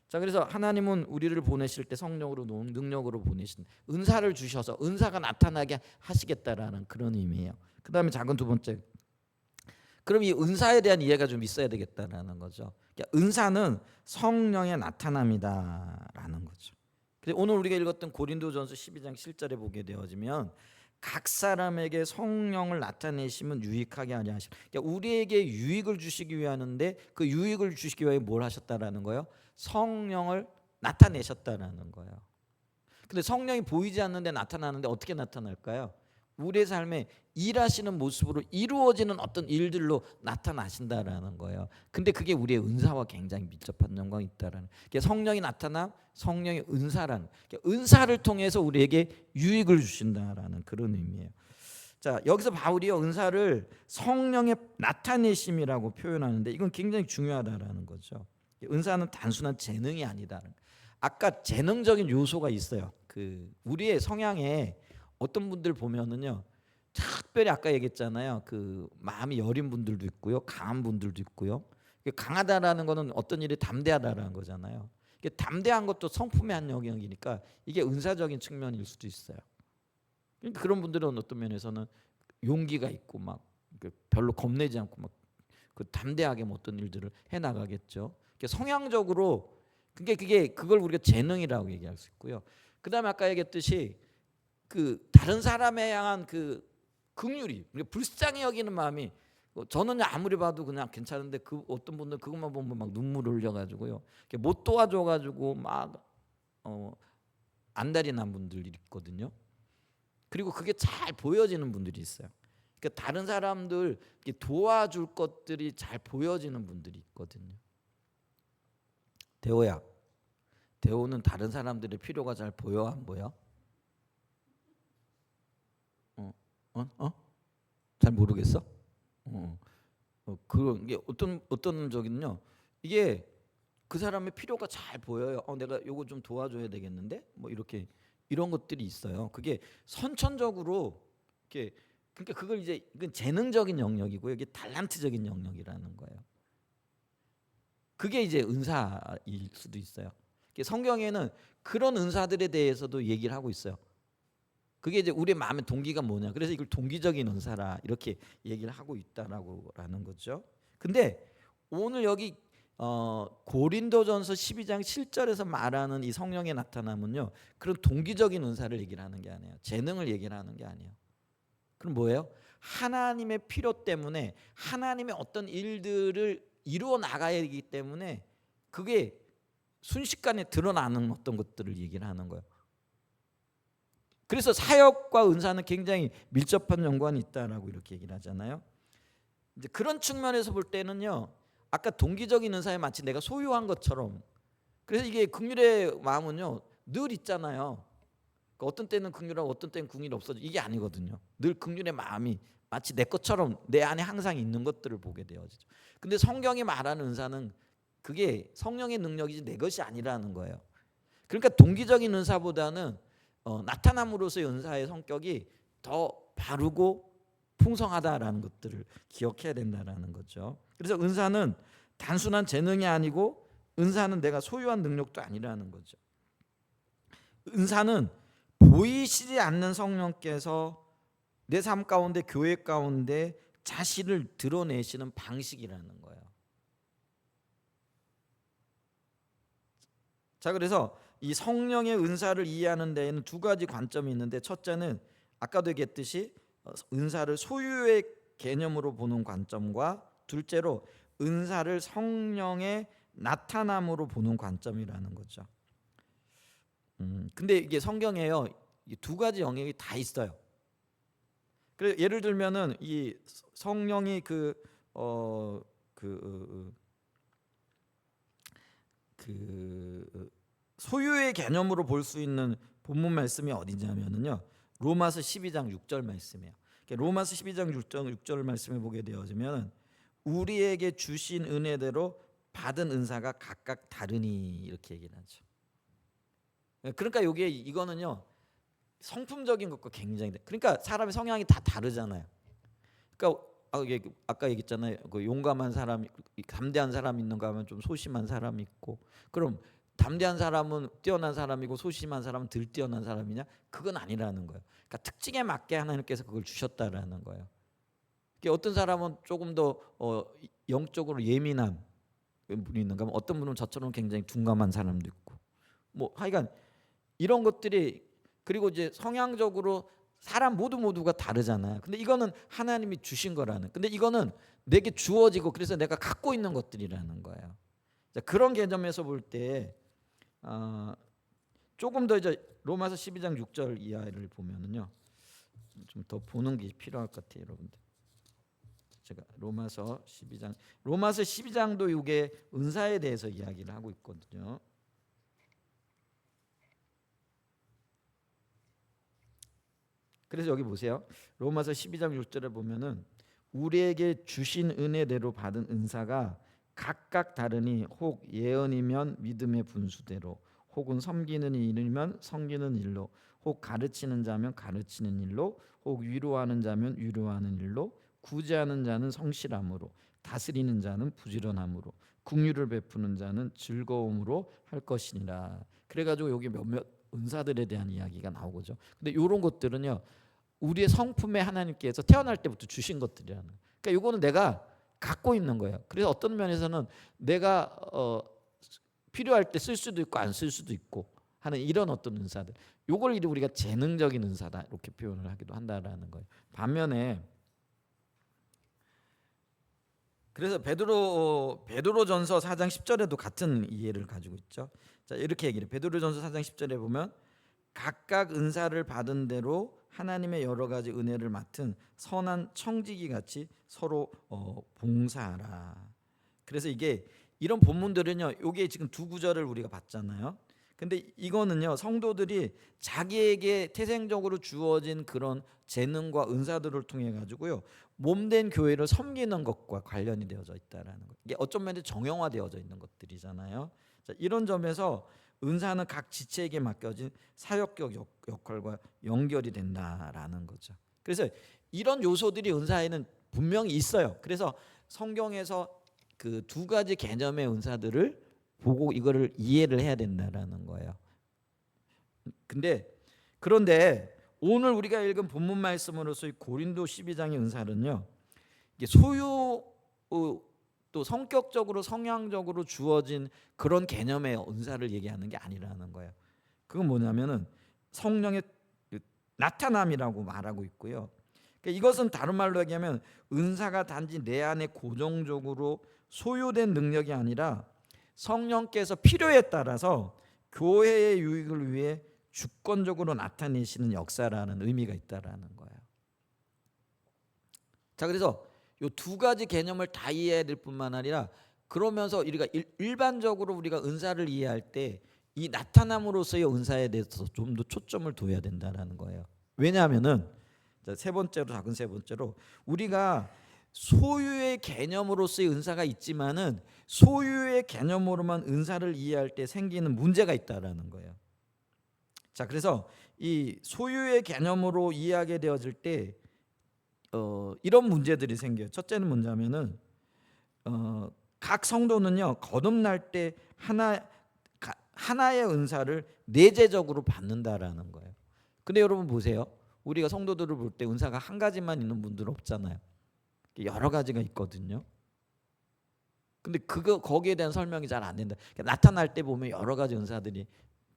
자, 그래서 하나님은 우리를 보내실 때 성령으로 능력으로 보내신 은사를 주셔서 은사가 나타나게 하시겠다라는 그런 의미예요. 그다음에 작은 두 번째, 그럼 이 은사에 대한 이해가 좀 있어야 되겠다라는 거죠. 그러니까 은사는 성령의 나타남이다라는 거죠. 그래서 오늘 우리가 읽었던 고린도전서 12장 7절에 보게 되어지면 각 사람에게 성령을 나타내시면 유익하게 하려 하시고, 그러니까 우리에게 유익을 주시기 위하는데 그 유익을 주시기 위해 뭘 하셨다라는 거예요? 성령을 나타내셨다라는 거예요. 근데 성령이 보이지 않는데 나타나는데 어떻게 나타날까요? 우리의 삶에 일하시는 모습으로 이루어지는 어떤 일들로 나타나신다라는 거예요. 근데 그게 우리의 은사와 굉장히 밀접한 연관이 있다라는. 그러니까 성령이 나타나 성령의 은사라는. 그러니까 은사를 통해서 우리에게 유익을 주신다라는 그런 의미예요. 자, 여기서 바울이요 은사를 성령의 나타내심이라고 표현하는데 이건 굉장히 중요하다라는 거죠. 은사는 단순한 재능이 아니다. 아까 재능적인 요소가 있어요. 그 우리의 성향에 어떤 분들 보면은요, 특별히 아까 얘기했잖아요. 그 마음이 여린 분들도 있고요, 강한 분들도 있고요. 강하다라는 거는 어떤 일이 담대하다라는 거잖아요. 이게 담대한 것도 성품의 한 영역이니까 이게 은사적인 측면일 수도 있어요. 그러니까 그런 분들은 어떤 면에서는 용기가 있고 막 별로 겁내지 않고 막 그 담대하게 어떤 일들을 해 나가겠죠. 성향적으로 그걸 우리가 재능이라고 얘기할 수 있고요. 그다음에 아까 얘기했듯이 그 다른 사람에 향한 그 긍휼이, 불쌍히 여기는 마음이, 저는 아무리 봐도 그냥 괜찮은데 그 어떤 분들 그것만 보면 막 눈물 흘려가지고요, 못 도와줘가지고 막 안달이 난 분들이 있거든요. 그리고 그게 잘 보여지는 분들이 있어요. 그러니까 다른 사람들 도와줄 것들이 잘 보여지는 분들이 있거든요. 대호야, 대호는 다른 사람들의 필요가 잘 보여 안 보여? 잘 모르겠어? 그런 게 어떤 적은요. 이게 그 사람의 필요가 잘 보여요. 내가 요거 좀 도와줘야 되겠는데, 뭐 이렇게 이런 것들이 있어요. 그게 선천적으로 이렇게, 그러니까 그걸 이제 이건 재능적인 영역이고요. 이게 달란트적인 영역이라는 거예요. 그게 이제 은사일 수도 있어요. 성경에는 그런 은사들에 대해서도 얘기를 하고 있어요. 그게 이제 우리의 마음의 동기가 뭐냐. 그래서 이걸 동기적인 은사라 이렇게 얘기를 하고 있다라는 거죠. 근데 오늘 여기 고린도전서 12장 7절에서 말하는 이 성령의 나타남은요, 그런 동기적인 은사를 얘기를 하는 게 아니에요. 재능을 얘기를 하는 게 아니에요. 그럼 뭐예요? 하나님의 필요 때문에 하나님의 어떤 일들을 이루어 나가야 되기 때문에 그게 순식간에 드러나는 어떤 것들을 얘기를 하는 거예요. 그래서 사역과 은사는 굉장히 밀접한 연관이 있다라고 이렇게 얘기를 하잖아요. 이제 그런 측면에서 볼 때는요, 아까 동기적인 은사에 마치 내가 소유한 것처럼, 그래서 이게 긍휼의 마음은요 늘 있잖아요. 그러니까 어떤 때는 긍휼하고 어떤 때는 긍휼이 없어져, 이게 아니거든요. 늘 긍휼의 마음이 마치 내 것처럼 내 안에 항상 있는 것들을 보게 되어지죠. 근데 성경이 말하는 은사는 그게 성령의 능력이지 내 것이 아니라는 거예요. 그러니까 동기적인 은사보다는 나타남으로서의 은사의 성격이 더 바르고 풍성하다라는 것들을 기억해야 된다라는 거죠. 그래서 은사는 단순한 재능이 아니고 은사는 내가 소유한 능력도 아니라는 거죠. 은사는 보이시지 않는 성령께서 내 삶 가운데, 교회 가운데 자신을 드러내시는 방식이라는 거예요. 자, 그래서 이 성령의 은사를 이해하는 데에는 두 가지 관점이 있는데, 첫째는 아까도 얘기했듯이 은사를 소유의 개념으로 보는 관점과, 둘째로 은사를 성령의 나타남으로 보는 관점이라는 거죠. 근데 이게 성경에요, 두 가지 영역이 다 있어요. 그래서 예를 들면은 이 성령이 소유의 개념으로 볼 수 있는 본문 말씀이 어디냐면요, 로마서 12장 6절 말씀이에요. 로마서 12장 6절 말씀을 보게 되어지면 우리에게 주신 은혜대로 받은 은사가 각각 다르니 이렇게 얘기를 하죠. 그러니까 이거는요 성품적인 것과 굉장히, 그러니까 사람의 성향이 다 다르잖아요. 그러니까 아까 얘기했잖아요. 그 용감한 사람, 담대한 사람 있는가 하면 좀 소심한 사람이 있고, 그럼 담대한 사람은 뛰어난 사람이고 소심한 사람은 덜 뛰어난 사람이냐? 그건 아니라는 거예요. 그러니까 특징에 맞게 하나님께서 그걸 주셨다라는 거예요. 그러니까 어떤 사람은 조금 더 영적으로 예민한 분이 있는가 하면 어떤 분은 저처럼 굉장히 둔감한 사람도 있고, 뭐 하여간 이런 것들이, 그리고 이제 성향적으로 사람 모두가 다르잖아요. 근데 이거는 하나님이 주신 거라는, 근데 이거는 내게 주어지고 그래서 내가 갖고 있는 것들이라는 거예요. 자, 그런 개념에서 볼 때 조금 더 이제 로마서 12장 6절 이하를 보면은요 좀 더 보는 게 필요할 것 같아요, 여러분들. 제가 로마서 12장도 이게 은사에 대해서 이야기를 하고 있거든요. 그래서 여기 보세요. 로마서 12장 6절에 보면은 우리에게 주신 은혜대로 받은 은사가 각각 다르니 혹 예언이면 믿음의 분수대로, 혹은 섬기는 일이면 섬기는 일로, 혹 가르치는 자면 가르치는 일로, 혹 위로하는 자면 위로하는 일로, 구제하는 자는 성실함으로, 다스리는 자는 부지런함으로, 긍휼을 베푸는 자는 즐거움으로 할 것이니라. 그래가지고 여기 몇몇 은사들에 대한 이야기가 나오고죠. 근데 이런 것들은요 우리의 성품에 하나님께서 태어날 때부터 주신 것들이라는 거예요. 그러니까 이거는 내가 갖고 있는 거예요. 그래서 어떤 면에서는 내가 필요할 때 쓸 수도 있고 안 쓸 수도 있고 하는 이런 어떤 은사들, 요걸 우리가 재능적인 은사다 이렇게 표현을 하기도 한다라는 거예요. 반면에 그래서 베드로전서 4장 10절에도 같은 이해를 가지고 있죠. 자, 이렇게 얘기해요. 베드로전서 4장 10절에 보면 각각 은사를 받은 대로 하나님의 여러 가지 은혜를 맡은 선한 청지기 같이 서로 봉사하라. 그래서 이게 이런 본문들은요, 이게 지금 두 구절을 우리가 봤잖아요. 근데 이거는요 성도들이 자기에게 태생적으로 주어진 그런 재능과 은사들을 통해 가지고요 몸된 교회를 섬기는 것과 관련이 되어져 있다라는 거. 이게 어떤 면에 정형화되어져 있는 것들이잖아요. 자, 이런 점에서 은사는 각 지체에게 맡겨진 사역적 역할과 연결이 된다라는 거죠. 그래서 이런 요소들이 은사에는 분명히 있어요. 그래서 성경에서 그 두 가지 개념의 은사들을 보고 이거를 이해를 해야 된다라는 거예요. 그런데 오늘 우리가 읽은 본문 말씀으로서 고린도 12장의 은사는요, 이게 소유 또 성격적으로 성향적으로 주어진 그런 개념의 은사를 얘기하는 게 아니라는 거예요. 그건 뭐냐면은 성령의 나타남이라고 말하고 있고요. 그러니까 이것은 다른 말로 얘기하면 은사가 단지 내 안에 고정적으로 소유된 능력이 아니라 성령께서 필요에 따라서 교회의 유익을 위해 주권적으로 나타내시는 역사라는 의미가 있다라는 거예요. 자, 그래서 이 두 가지 개념을 다 이해해야 될 뿐만 아니라, 그러면서 우리가 일반적으로 우리가 은사를 이해할 때 이 나타남으로서의 은사에 대해서 좀 더 초점을 둬야 된다라는 거예요. 왜냐하면은 세 번째로, 작은 세 번째로, 우리가 소유의 개념으로서의 은사가 있지만은 소유의 개념으로만 은사를 이해할 때 생기는 문제가 있다라는 거예요. 자, 그래서 이 소유의 개념으로 이해하게 되어질 때 이런 문제들이 생겨요. 첫째는 뭐냐면은 각 성도는요, 거듭날 때 하나의 은사를 내재적으로 받는다라는 거예요. 근데 여러분 보세요. 우리가 성도들을 볼 때 은사가 한 가지만 있는 분들 없잖아요. 여러 가지가 있거든요. 근데 거기에 대한 설명이 잘 안 된다. 나타날 때 보면 여러 가지 은사들이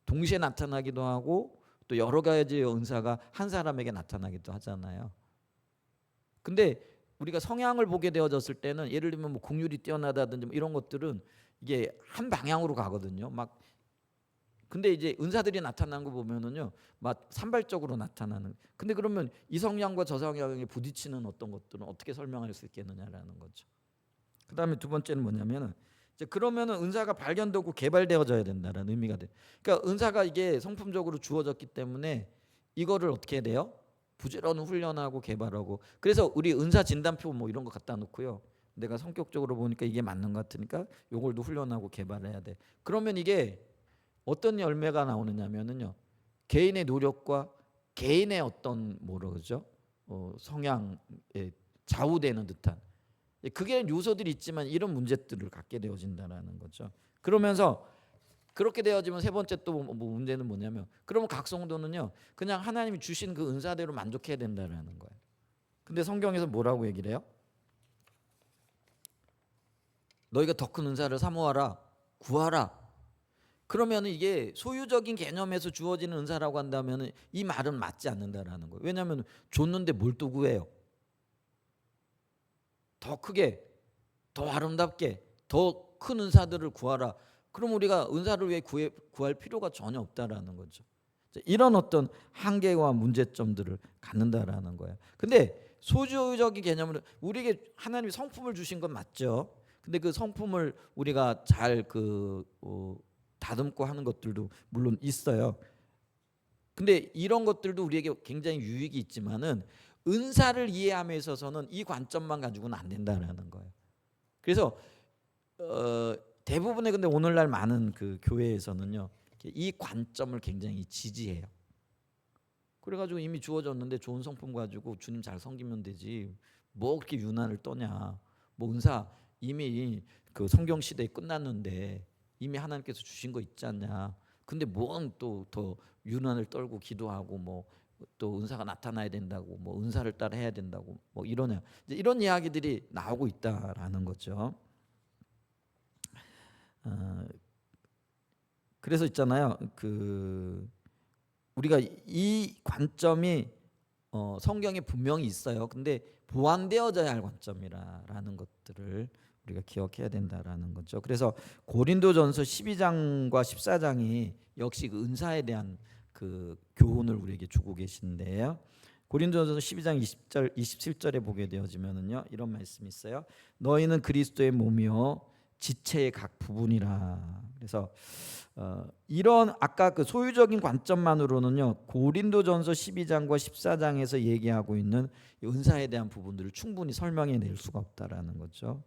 동시에 나타나기도 하고, 또 여러 가지 은사가 한 사람에게 나타나기도 하잖아요. 근데 우리가 성향을 보게 되어졌을 때는, 예를 들면 뭐 긍휼이 뛰어나다든지 뭐 이런 것들은 이게 한 방향으로 가거든요. 근데 이제 은사들이 나타나는 거 보면은요, 막 산발적으로 나타나는. 근데 그러면 이 성향과 저 성향이 부딪히는 어떤 것들은 어떻게 설명할 수 있겠느냐라는 거죠. 그다음에 두 번째는 뭐냐면은, 이제 그러면은 은사가 발견되고 개발되어져야 된다는 의미가 돼. 그러니까 은사가 이게 성품적으로 주어졌기 때문에 이거를 어떻게 해야 돼요? 부지런히 훈련하고 개발하고. 그래서 우리 은사 진단표 뭐 이런 거 갖다 놓고요, 내가 성격적으로 보니까 이게 맞는 것 같으니까 요걸도 훈련하고 개발해야 돼. 그러면 이게 어떤 열매가 나오느냐면은요, 개인의 노력과 개인의 어떤 그러죠? 성향에 좌우되는 듯한, 그게 요소들이 있지만 이런 문제들을 갖게 되어진다는 거죠. 그러면서 그렇게 되어지면 세 번째 또 문제는 뭐냐면, 그러면 각 성도는요, 그냥 하나님이 주신 그 은사대로 만족해야 된다는 거예요. 근데 성경에서 뭐라고 얘기를 해요? 너희가 더 큰 은사를 사모하라, 구하라. 그러면 이게 소유적인 개념에서 주어지는 은사라고 한다면 이 말은 맞지 않는다라는 거예요. 왜냐하면 줬는데 뭘 또 구해요? 더 크게, 더 아름답게, 더 큰 은사들을 구하라. 그럼 우리가 은사를 위해 구할 필요가 전혀 없다라는 거죠. 이런 어떤 한계와 문제점들을 갖는다라는 거예요. 근데 소유적인 개념으로 우리에게 하나님이 성품을 주신 건 맞죠. 근데 그 성품을 우리가 잘 다듬고 하는 것들도 물론 있어요. 근데 이런 것들도 우리에게 굉장히 유익이 있지만은 은사를 이해함에 있어서는 이 관점만 가지고는 안 된다라는 거예요. 그래서 대부분의 근데 오늘날 많은 그 교회에서는요, 이 관점을 굉장히 지지해요. 그래가지고 이미 주어졌는데 좋은 성품 가지고 주님 잘 섬기면 되지, 뭐 그렇게 유난을 떠냐, 뭐 은사 이미 그 성경 시대에 끝났는데 이미 하나님께서 주신 거 있지 않냐, 근데 뭔 또 더 유난을 떨고 기도하고 뭐 또 은사가 나타나야 된다고, 뭐 은사를 따라 해야 된다고 뭐 이러냐, 이런 이야기들이 나오고 있다라는 거죠. 그래서 있잖아요, 우리가 이 관점이 성경에 분명히 있어요. 근데 보완되어져야 할 관점이라는 것들을 우리가 기억해야 된다라는 거죠. 그래서 고린도전서 12장과 14장이 역시 그 은사에 대한 그 교훈을 우리에게 주고 계신데요. 고린도전서 12장 20절 27절에 보게 되어지면은요, 이런 말씀이 있어요. 너희는 그리스도의 몸이요 지체의 각 부분이라. 그래서 이런 아까 그 소유적인 관점만으로는요, 고린도전서 12장과 14장에서 얘기하고 있는 은사에 대한 부분들을 충분히 설명해 낼 수가 없다라는 거죠.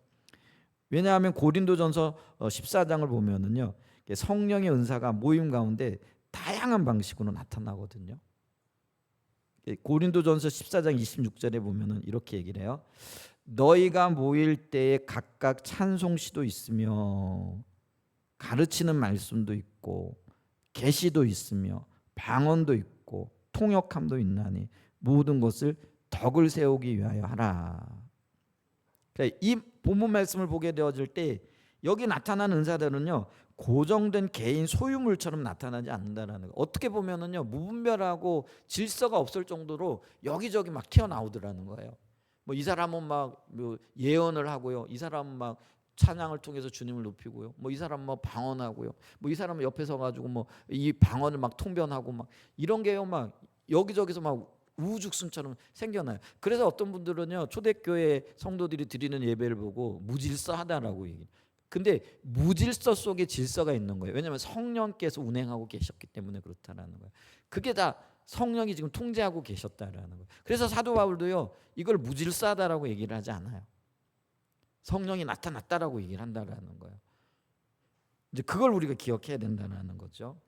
왜냐하면 고린도전서 14장을 보면은요, 성령의 은사가 모임 가운데 다양한 방식으로 나타나거든요. 고린도전서 14장 26절에 보면은 이렇게 얘기를 해요. 너희가 모일 때에 각각 찬송시도 있으며 가르치는 말씀도 있고 계시도 있으며 방언도 있고 통역함도 있나니 모든 것을 덕을 세우기 위하여 하라. 그러니까 이 본문 말씀을 보게 되어질 때 여기 나타나는 은사들은요, 고정된 개인 소유물처럼 나타나지 않는다라는 거. 어떻게 보면은요, 무분별하고 질서가 없을 정도로 여기저기 막 튀어나오더라는 거예요. 뭐 이 사람은 막 예언을 하고요, 이 사람은 막 찬양을 통해서 주님을 높이고요. 뭐 이 사람 뭐 방언하고요. 뭐 이 사람 옆에 서 가지고 뭐 이 방언을 막 통변하고 막 이런 게요 막 여기저기서 막 우후죽순처럼 생겨나요. 그래서 어떤 분들은요 초대교회 성도들이 드리는 예배를 보고 무질서하다라고 얘기해요. 근데 무질서 속에 질서가 있는 거예요. 왜냐하면 성령께서 운행하고 계셨기 때문에 그렇다라는 거예요. 그게 다 성령이 지금 통제하고 계셨다라는 거예요. 그래서 사도 바울도요 이걸 무질서하다라고 얘기를 하지 않아요. 성령이 나타났다라고 얘기를 한다라는 거예요. 이제 그걸 우리가 기억해야 된다는 거죠.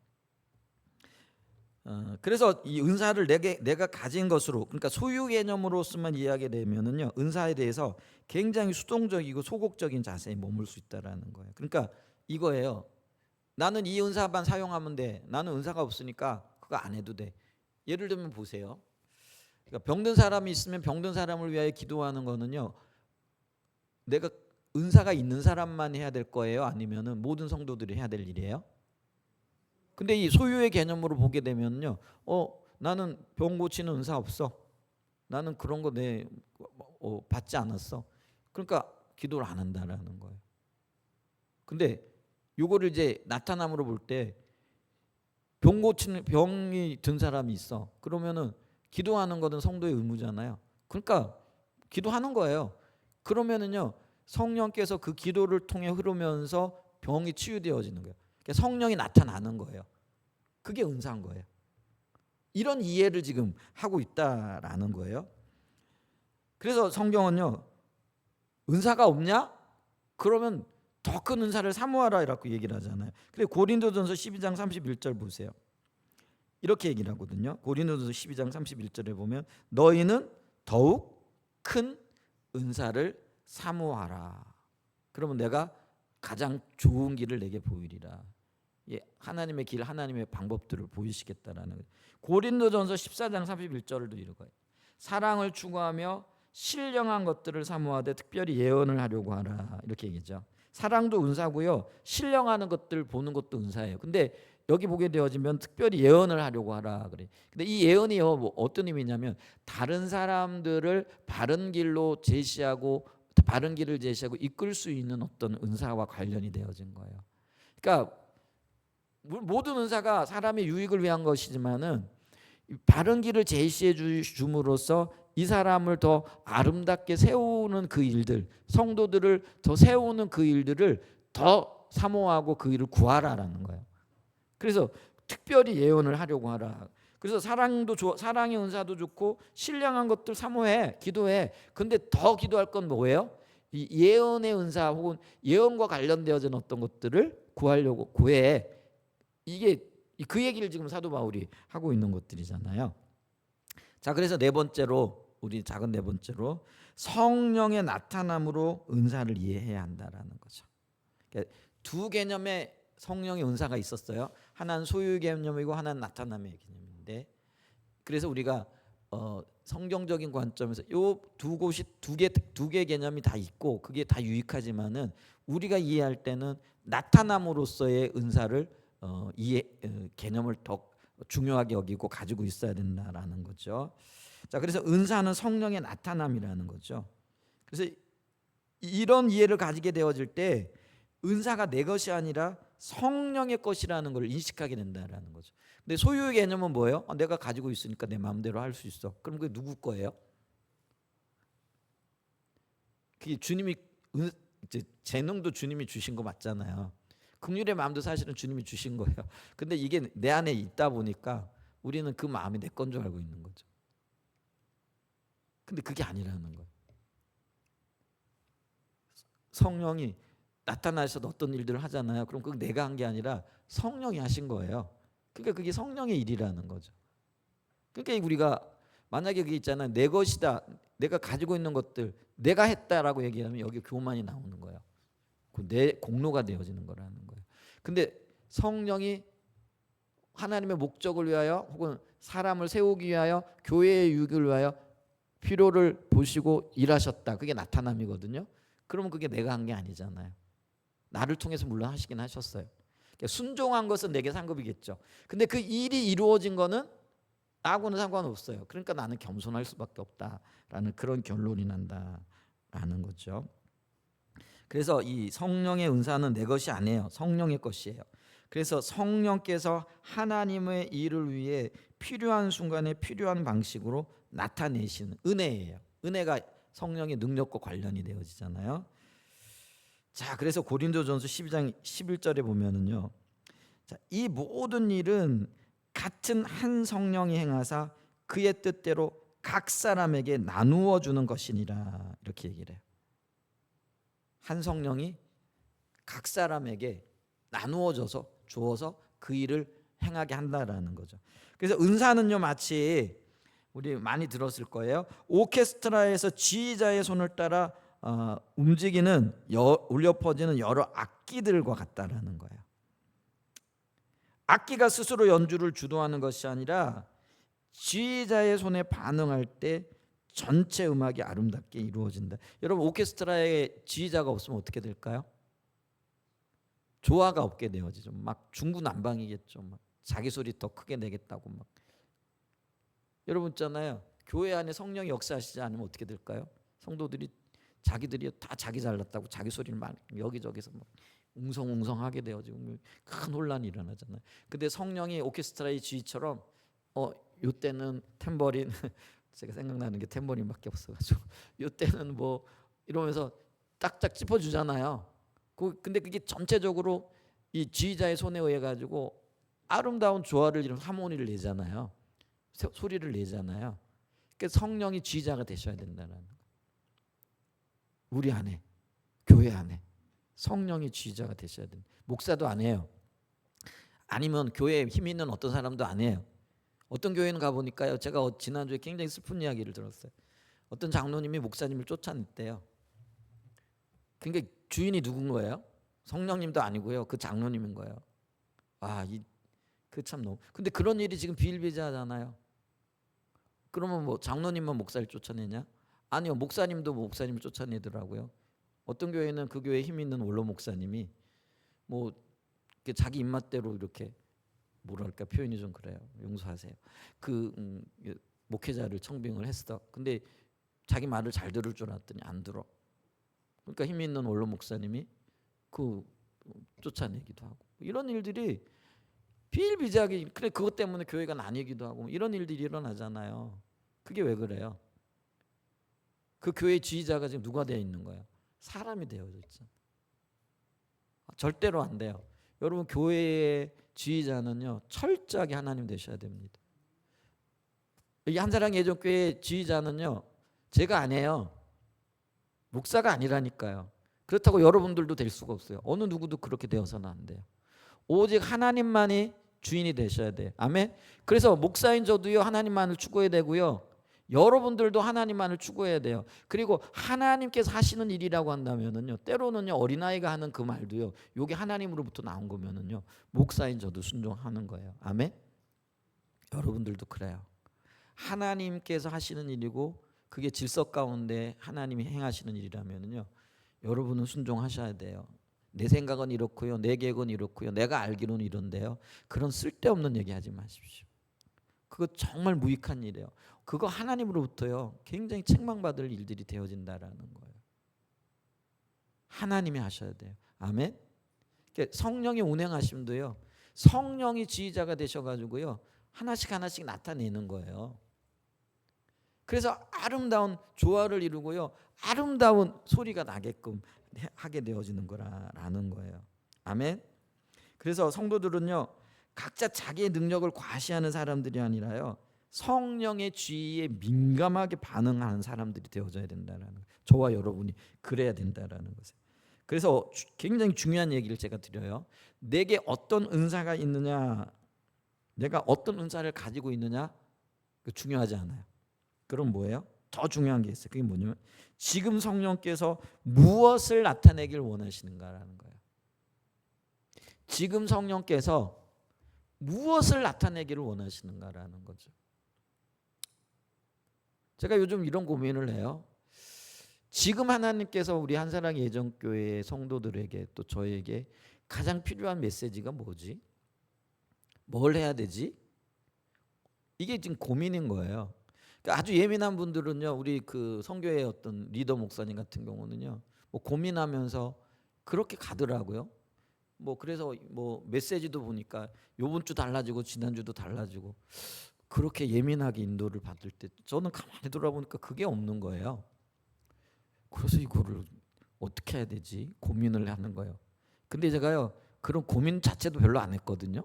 그래서 이 은사를 내가 가진 것으로, 그러니까 소유 개념으로서만 이해하게 되면은요 은사에 대해서 굉장히 수동적이고 소극적인 자세에 머물 수 있다라는 거예요. 그러니까 이거예요. 나는 이 은사만 사용하면 돼. 나는 은사가 없으니까 그거 안 해도 돼. 예를 들면 보세요. 그러니까 병든 사람이 있으면 병든 사람을 위하여 기도하는 거는요. 내가 은사가 있는 사람만 해야 될 거예요? 아니면은 모든 성도들이 해야 될 일이에요? 근데 이 소유의 개념으로 보게 되면요. 나는 병 고치는 은사 없어. 나는 그런 거 받지 않았어. 그러니까 기도를 안 한다라는 거예요. 근데 요거를 이제 나타남으로 볼 때 병 고치는 병이 든 사람이 있어. 그러면은 기도하는 거는 성도의 의무잖아요. 그러니까 기도하는 거예요. 그러면은요. 성령께서 그 기도를 통해 흐르면서 병이 치유되어지는 거예요. 그러니까 성령이 나타나는 거예요. 그게 은사인 거예요. 이런 이해를 지금 하고 있다라는 거예요. 그래서 성경은요. 은사가 없냐? 그러면 더 큰 은사를 사모하라 이라고 얘기를 하잖아요. 근데 고린도전서 12장 31절 보세요. 이렇게 얘기를 하거든요. 고린도전서 12장 31절에 보면 너희는 더욱 큰 은사를 사모하라. 그러면 내가 가장 좋은 길을 내게 보이리라. 하나님의 길, 하나님의 방법들을 보이시겠다라는 거예요. 고린도전서 14장 31절도 이거예요. 사랑을 추구하며 신령한 것들을 사모하되 특별히 예언을 하려고 하라. 이렇게 얘기죠. 사랑도 은사고요. 신령하는 것들 보는 것도 은사예요. 근데 여기 보게 되어지면 특별히 예언을 하려고 하라 그래. 근데 이 예언이요 뭐 어떤 의미냐면 다른 사람들을 바른 길로 제시하고 바른 길을 제시하고 이끌 수 있는 어떤 은사와 관련이 되어진 거예요. 그러니까 모든 은사가 사람의 유익을 위한 것이지만은 바른 길을 제시해 줌으로써 이 사람을 더 아름답게 세우는 그 일들, 성도들을 더 세우는 그 일들을 더 사모하고 그 일을 구하라라는 거예요. 그래서 특별히 예언을 하려고 하라. 그래서 사랑의 은사도 좋고 신령한 것들 사모해, 기도해. 근데 더 기도할 건 뭐예요? 이 예언의 은사 혹은 예언과 관련되어진 어떤 것들을 구하려고 구해. 이게 그 얘기를 지금 사도 바울이 하고 있는 것들이잖아요. 자, 그래서 우리 작은 네 번째로 성령의 나타남으로 은사를 이해해야 한다라는 거죠. 그러니까 두 개념의 성령의 은사가 있었어요. 하나는 소유 개념이고 하나는 나타남의 개념인데, 그래서 우리가 성경적인 관점에서 요 두 개 개념이 다 있고 그게 다 유익하지만은 우리가 이해할 때는 나타남으로서의 은사를 개념을 더 중요하게 여기고 가지고 있어야 된다라는 거죠. 자, 그래서 은사는 성령의 나타남이라는 거죠. 그래서 이런 이해를 가지게 되어질 때 은사가 내 것이 아니라 성령의 것이라는 걸 인식하게 된다라는 거죠. 근데 소유의 개념은 뭐예요? 내가 가지고 있으니까 내 마음대로 할 수 있어. 그럼 그게 누구 거예요? 그게 주님이 재능도 주님이 주신 거 맞잖아요. 긍휼의 마음도 사실은 주님이 주신 거예요. 근데 이게 내 안에 있다 보니까 우리는 그 마음이 내 건 줄 알고 있는 거죠. 근데 그게 아니라는 거예요. 성령이 나타나셔서 어떤 일들을 하잖아요. 그럼 그건 내가 한 게 아니라 성령이 하신 거예요. 그러니까 그게 성령의 일이라는 거죠. 그러니까 우리가 만약에 그게 있잖아요. 내 것이다. 내가 가지고 있는 것들 내가 했다라고 얘기하면 여기 교만이 나오는 거예요. 내 공로가 되어지는 거라는 거예요. 근데 성령이 하나님의 목적을 위하여 혹은 사람을 세우기 위하여 교회의 유익을 위하여 필요를 보시고 일하셨다. 그게 나타남이거든요. 그러면 그게 내가 한 게 아니잖아요. 나를 통해서 물론 하시긴 하셨어요. 그러니까 순종한 것은 내게 상급이겠죠. 근데 그 일이 이루어진 거는 나하고는 상관없어요. 그러니까 나는 겸손할 수밖에 없다라는 그런 결론이 난다라는 거죠. 그래서 이 성령의 은사는 내 것이 아니에요. 성령의 것이에요. 그래서 성령께서 하나님의 일을 위해 필요한 순간에 필요한 방식으로 나타내시는 은혜예요. 은혜가 성령의 능력과 관련이 되어지잖아요. 자, 그래서 고린도전서 12장 11절에 보면은요. 자, 이 모든 일은 같은 한 성령이 행하사 그의 뜻대로 각 사람에게 나누어 주는 것이니라, 이렇게 얘기를 해요. 한 성령이 각 사람에게 나누어 주어서 그 일을 행하게 한다라는 거죠. 그래서 은사는요, 마치 우리 많이 들었을 거예요. 오케스트라에서 지휘자의 손을 따라 움직이는 울려 퍼지는 여러 악기들과 같다라는 거예요. 악기가 스스로 연주를 주도하는 것이 아니라 지휘자의 손에 반응할 때 전체 음악이 아름답게 이루어진다. 여러분, 오케스트라에 지휘자가 없으면 어떻게 될까요? 조화가 없게 되어지죠. 막 중구난방이겠죠. 막 자기 소리 더 크게 내겠다고 막. 여러분 있잖아요. 교회 안에 성령이 역사하시지 않으면 어떻게 될까요? 성도들이 자기들이 다 자기 잘났다고 자기 소리를 막 여기저기서 막 웅성웅성하게 되어지고 큰 혼란이 일어나잖아요. 근데 성령이 오케스트라의 지휘처럼 요때는 탬버린 제가 생각나는 게 탬버린밖에 없어가지고 요때는 뭐 이러면서 딱딱 짚어주잖아요. 근데 그게 전체적으로 이 지휘자의 손에 의해 가지고 아름다운 조화를 이루는 하모니를 내잖아요. 소리를 내잖아요. 그러니까 성령이 지휘자가 되셔야 된다는 거예요. 우리 안에, 교회 안에 성령이 지휘자가 되셔야 됩니다. 목사도 안 해요. 아니면 교회에 힘 있는 어떤 사람도 안 해요. 어떤 교회는 가보니까요, 제가 지난주에 굉장히 슬픈 이야기를 들었어요. 어떤 장로님이 목사님을 쫓아냈대요. 그러니까 주인이 누군 거예요? 성령님도 아니고요, 그 장로님인 거예요. 그 참 너무. 근데 그런 일이 지금 비일비재하잖아요. 그러면 뭐 장로님만 목사를 쫓아내냐? 아니요, 목사님도 목사님을 쫓아내더라고요. 어떤 교회는 그 교회에 힘 있는 원로 목사님이 뭐 자기 입맛대로 이렇게 뭐랄까 표현이 좀 그래요. 용서하세요. 목회자를 청빙을 했어. 근데 자기 말을 잘 들을 줄 알았더니 안 들어. 그러니까 힘 있는 원로 목사님이 쫓아내기도 하고, 이런 일들이 비일비재하게, 그래 그것 때문에 교회가 나뉘기도 하고 이런 일들이 일어나잖아요. 그게 왜 그래요? 그 교회 지휘자가 지금 누가 되어 있는 거예요? 사람이 되어져 있죠. 절대로 안 돼요. 여러분, 교회의 지휘자는요, 철저하게 하나님 되셔야 됩니다. 이 한사랑 예전교회 지휘자는요, 제가 아니에요. 목사가 아니라니까요. 그렇다고 여러분들도 될 수가 없어요. 어느 누구도 그렇게 되어서는 안 돼요. 오직 하나님만이 주인이 되셔야 돼요. 아멘. 그래서 목사인 저도요, 하나님만을 추구해야 되고요, 여러분들도 하나님만을 추구해야 돼요. 그리고 하나님께서 하시는 일이라고 한다면은요, 때로는요, 어린아이가 하는 그 말도요, 요게 하나님으로부터 나온 거면은요, 목사인 저도 순종하는 거예요. 아멘. 여러분들도 그래요. 하나님께서 하시는 일이고 그게 질서 가운데 하나님이 행하시는 일이라면은요, 여러분은 순종하셔야 돼요. 내 생각은 이렇고요, 내 계획은 이렇고요, 내가 알기로는 이런데요, 그런 쓸데없는 얘기하지 마십시오. 그거 정말 무익한 일이에요. 그거 하나님으로부터요, 굉장히 책망받을 일들이 되어진다라는 거예요. 하나님이 하셔야 돼요. 아멘. 그러니까 성령의 운행하심도요, 성령이 지휘자가 되셔가지고요, 하나씩 나타내는 거예요. 그래서 아름다운 조화를 이루고요, 아름다운 소리가 나게끔 하게 되어지는 거라는 거예요. 아멘. 그래서 성도들은요, 각자 자기의 능력을 과시하는 사람들이 아니라요, 성령의 지휘에 민감하게 반응하는 사람들이 되어져야 된다는 거예요. 저와 여러분이 그래야 된다는 것이에요. 그래서 굉장히 중요한 얘기를 제가 드려요. 내게 어떤 은사가 있느냐, 내가 어떤 은사를 가지고 있느냐, 중요하지 않아요. 그럼 뭐예요? 더 중요한 게 있어요. 그게 뭐냐면 지금 성령께서 무엇을 나타내길 원하시는가라는 거예요. 지금 성령께서 무엇을 나타내기를 원하시는가라는 거죠. 제가 요즘 이런 고민을 해요. 지금 하나님께서 우리 한사랑 예전교회 성도들에게, 또 저에게 가장 필요한 메시지가 뭐지? 뭘 해야 되지? 이게 지금 고민인 거예요. 그러니까 아주 예민한 분들은요, 우리 그 성교회 어떤 리더 목사님 같은 경우는요, 뭐 고민하면서 그렇게 가더라고요. 뭐 그래서 뭐 메시지도 보니까 요번 주 달라지고 지난주도 달라지고 그렇게 예민하게 인도를 받을 때 저는 가만히 돌아보니까 그게 없는 거예요. 그래서 이거를 어떻게 해야 되지 고민을 하는 거예요. 근데 제가요 그런 고민 자체도 별로 안 했거든요.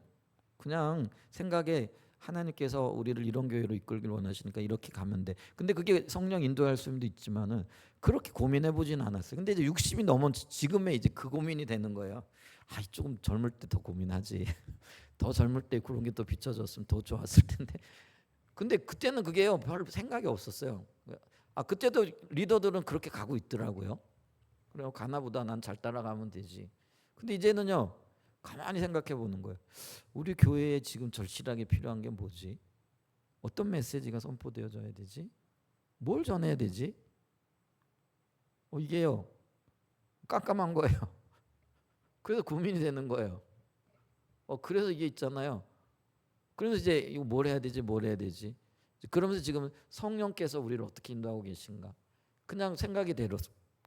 그냥 생각에 하나님께서 우리를 이런 교회로 이끌길 원하시니까 이렇게 가면 돼. 근데 그게 성령 인도할 수도 있지만은 그렇게 고민해 보진 않았어요. 근데 이제 60이 넘은 지금에 이제 그 고민이 되는 거예요. 아, 조금 젊을 때 더 고민하지. 더 젊을 때 그런 게 더 비춰졌으면 더 좋았을 텐데. 근데 그때는 그게요 별 생각이 없었어요. 아, 그때도 리더들은 그렇게 가고 있더라고요. 그래요, 가나보다 난 잘 따라가면 되지. 근데 이제는요 가만히 생각해 보는 거예요. 우리 교회에 지금 절실하게 필요한 게 뭐지? 어떤 메시지가 선포되어져야 되지? 뭘 전해야 되지? 이게요 깜깜한 거예요. 그래서 고민이 되는 거예요. 그래서 이게 있잖아요. 그래서 이제 이거 뭘 해야 되지? 뭘 해야 되지? 그러면서 지금 성령께서 우리를 어떻게 인도하고 계신가? 그냥 생각이 대로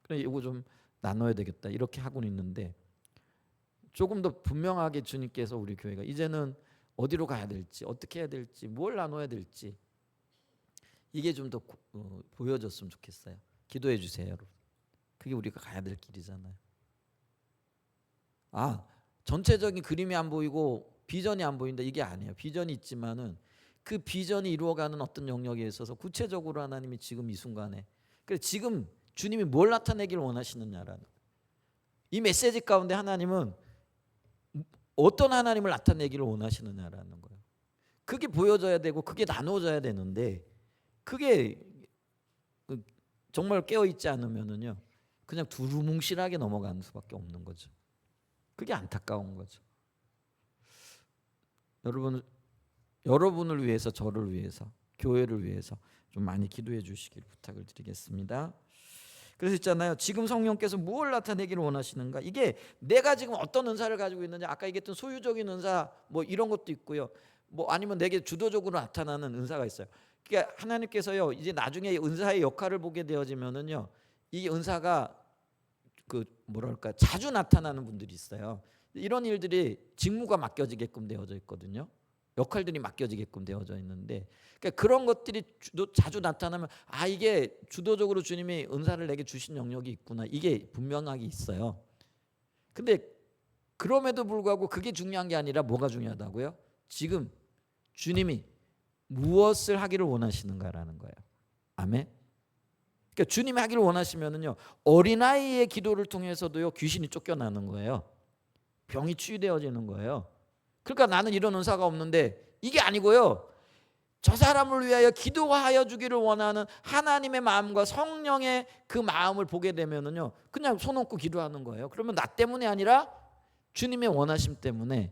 그래 이거 좀 나눠야 되겠다 이렇게 하고는 있는데 조금 더 분명하게 주님께서 우리 교회가 이제는 어디로 가야 될지 어떻게 해야 될지 뭘 나눠야 될지 이게 좀 더 보여줬으면 좋겠어요. 기도해 주세요 여러분. 그게 우리가 가야 될 길이잖아요. 아, 전체적인 그림이 안 보이고 비전이 안 보인다 이게 아니에요. 비전이 있지만은 그 비전이 이루어가는 어떤 영역에 있어서 구체적으로 하나님이 지금 이 순간에 그래서 지금 주님이 뭘 나타내기를 원하시느냐라는 이 메시지 가운데 하나님은 어떤 하나님을 나타내기를 원하시느냐라는 거예요. 그게 보여져야 되고 그게 나눠져야 되는데 그게 정말 깨어있지 않으면은요 그냥 두루뭉실하게 넘어가는 수밖에 없는 거죠. 그게 안타까운 거죠. 여러분을 위해서 저를 위해서 교회를 위해서 좀 많이 기도해 주시길 부탁을 드리겠습니다. 그래서 있잖아요. 지금 성령께서 무엇을 나타내기를 원하시는가? 이게 내가 지금 어떤 은사를 가지고 있는지 아까 얘기했던 소유적인 은사 뭐 이런 것도 있고요. 뭐 아니면 내게 주도적으로 나타나는 은사가 있어요. 그러니까 하나님께서요. 이제 나중에 은사의 역할을 보게 되어지면은요. 이 은사가 그 뭐랄까 자주 나타나는 분들이 있어요. 이런 일들이 직무가 맡겨지게끔 되어져 있거든요. 역할들이 맡겨지게끔 되어져 있는데 그러니까 그런 것들이 자주 나타나면 아 이게 주도적으로 주님이 은사를 내게 주신 영역이 있구나 이게 분명하게 있어요. 근데 그럼에도 불구하고 그게 중요한 게 아니라 뭐가 중요하다고요? 지금 주님이 무엇을 하기를 원하시는가라는 거예요. 아멘. 그러니까 주님이 하기를 원하시면은요 어린아이의 기도를 통해서도요 귀신이 쫓겨나는 거예요. 병이 치유되어지는 거예요. 그러니까 나는 이런 은사가 없는데 이게 아니고요. 저 사람을 위하여 기도하여 주기를 원하는 하나님의 마음과 성령의 그 마음을 보게 되면은요. 그냥 손 얹고 기도하는 거예요. 그러면 나 때문이 아니라 주님의 원하심 때문에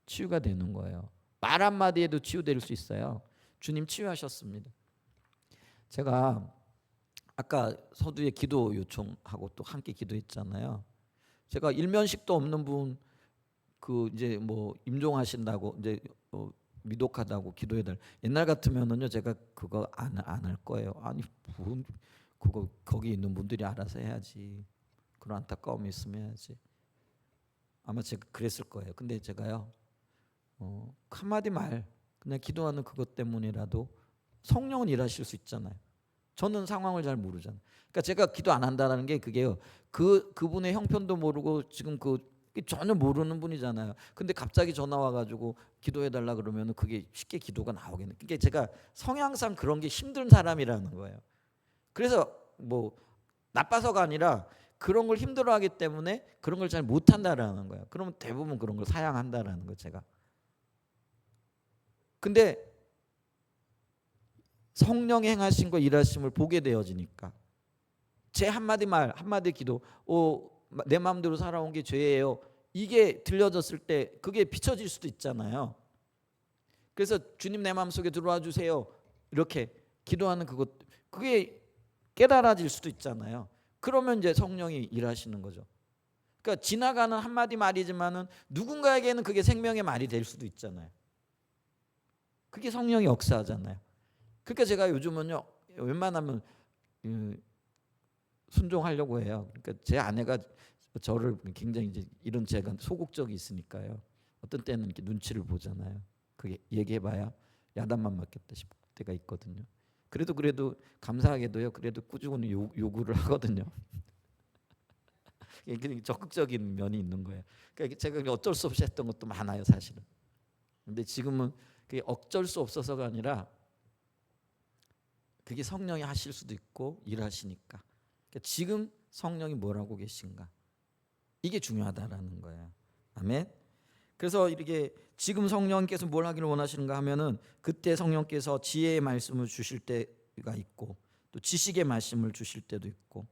치유가 되는 거예요. 말 한마디에도 치유될 수 있어요. 주님 치유하셨습니다. 제가 아까 서두에 기도 요청하고 또 함께 기도했잖아요. 제가 일면식도 없는 분 그 이제 뭐 임종하신다고 이제 미독하다고 기도해달. 옛날 같으면은요 제가 그거 안 할 거예요. 아니 그거 거기 있는 분들이 알아서 해야지. 그런 안타까움이 있으면 해야지. 아마 제가 그랬을 거예요. 근데 제가요 한마디 말 그냥 기도하는 그것 때문이라도 성령은 일하실 수 있잖아요. 저는 상황을 잘 모르잖아요. 그러니까 제가 기도 안 한다는 게 그게요. 그분의 형편도 모르고 지금 전혀 모르는 분이잖아요. 근데 갑자기 전화 와가지고 기도해달라 그러면 그게 쉽게 기도가 나오겠네. 그게 제가 성향상 그런 게 힘든 사람이라는 거예요. 그래서 뭐 나빠서가 아니라 그런 걸 힘들어하기 때문에 그런 걸 잘 못한다라는 거예요. 그러면 대부분 그런 걸 사양한다라는 거예요. 제가. 근데 성령의 행하신 거 일하심을 보게 되어지니까 제 한마디 말 한마디 기도 내 마음대로 살아온 게 죄예요. 이게 들려졌을 때 그게 비춰질 수도 있잖아요. 그래서 주님 내 마음속에 들어와 주세요. 이렇게 기도하는 그게 깨달아질 수도 있잖아요. 그러면 이제 성령이 일하시는 거죠. 그러니까 지나가는 한마디 말이지만은 누군가에게는 그게 생명의 말이 될 수도 있잖아요. 그게 성령이 역사하잖아요. 그러니까 제가 요즘은요 웬만하면 순종하려고 해요. 그러니까 제 아내가 저를 굉장히 이제 이런 제가 소극적이 있으니까요. 어떤 때는 이렇게 눈치를 보잖아요. 그게 얘기해봐야 야단만 맞겠다 싶을 때가 있거든요. 그래도 감사하게도요. 그래도 꾸준히 요구를 하거든요. 이게 적극적인 면이 있는 거예요. 그러니까 제가 어쩔 수 없이 했던 것도 많아요, 사실은. 근데 지금은 그게 어쩔 수 없어서가 아니라 그게 성령이 하실 수도 있고 일하시니까. 그러니까 지금 성령이 뭘 하고 계신가? 이게 중요하다라는 거예요. 아멘. 그래서 이렇게 지금 성령께서 뭘 하기를 원하시는가 하면은 그때 성령께서 지혜의 말씀을 주실 때가 있고 또 지식의 말씀을 주실 때도 있고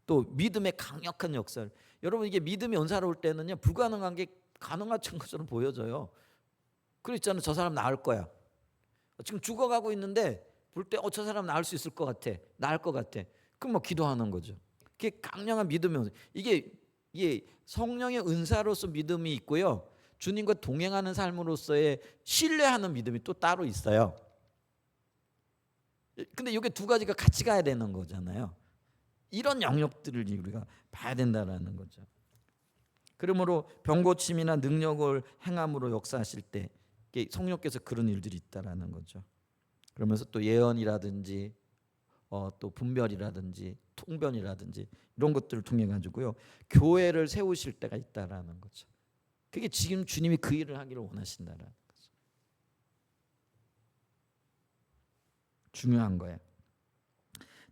또 믿음의 강력한 역사를. 여러분 이게 믿음이 연사로울 때는요 불가능한 게 가능한 것처럼 보여져요. 그랬잖아요. 저 사람 나을 거야. 지금 죽어가고 있는데 볼 때 저 사람 나을 수 있을 것 같아. 나을 것 같아. 그럼 뭐 기도하는 거죠. 그게 강력한 믿음이 이게 성령의 은사로서 믿음이 있고요. 주님과 동행하는 삶으로서의 신뢰하는 믿음이 또 따로 있어요. 근데 이게 두 가지가 같이 가야 되는 거잖아요. 이런 영역들을 우리가 봐야 된다라는 거죠. 그러므로 병고침이나 능력을 행함으로 역사하실 때 성령께서 그런 일들이 있다라는 거죠. 그러면서 또 예언이라든지 또 분별이라든지 통변이라든지 이런 것들을 통해 가지고요 교회를 세우실 때가 있다라는 거죠. 그게 지금 주님이 그 일을 하기를 원하신다라는 거죠. 중요한 거예요.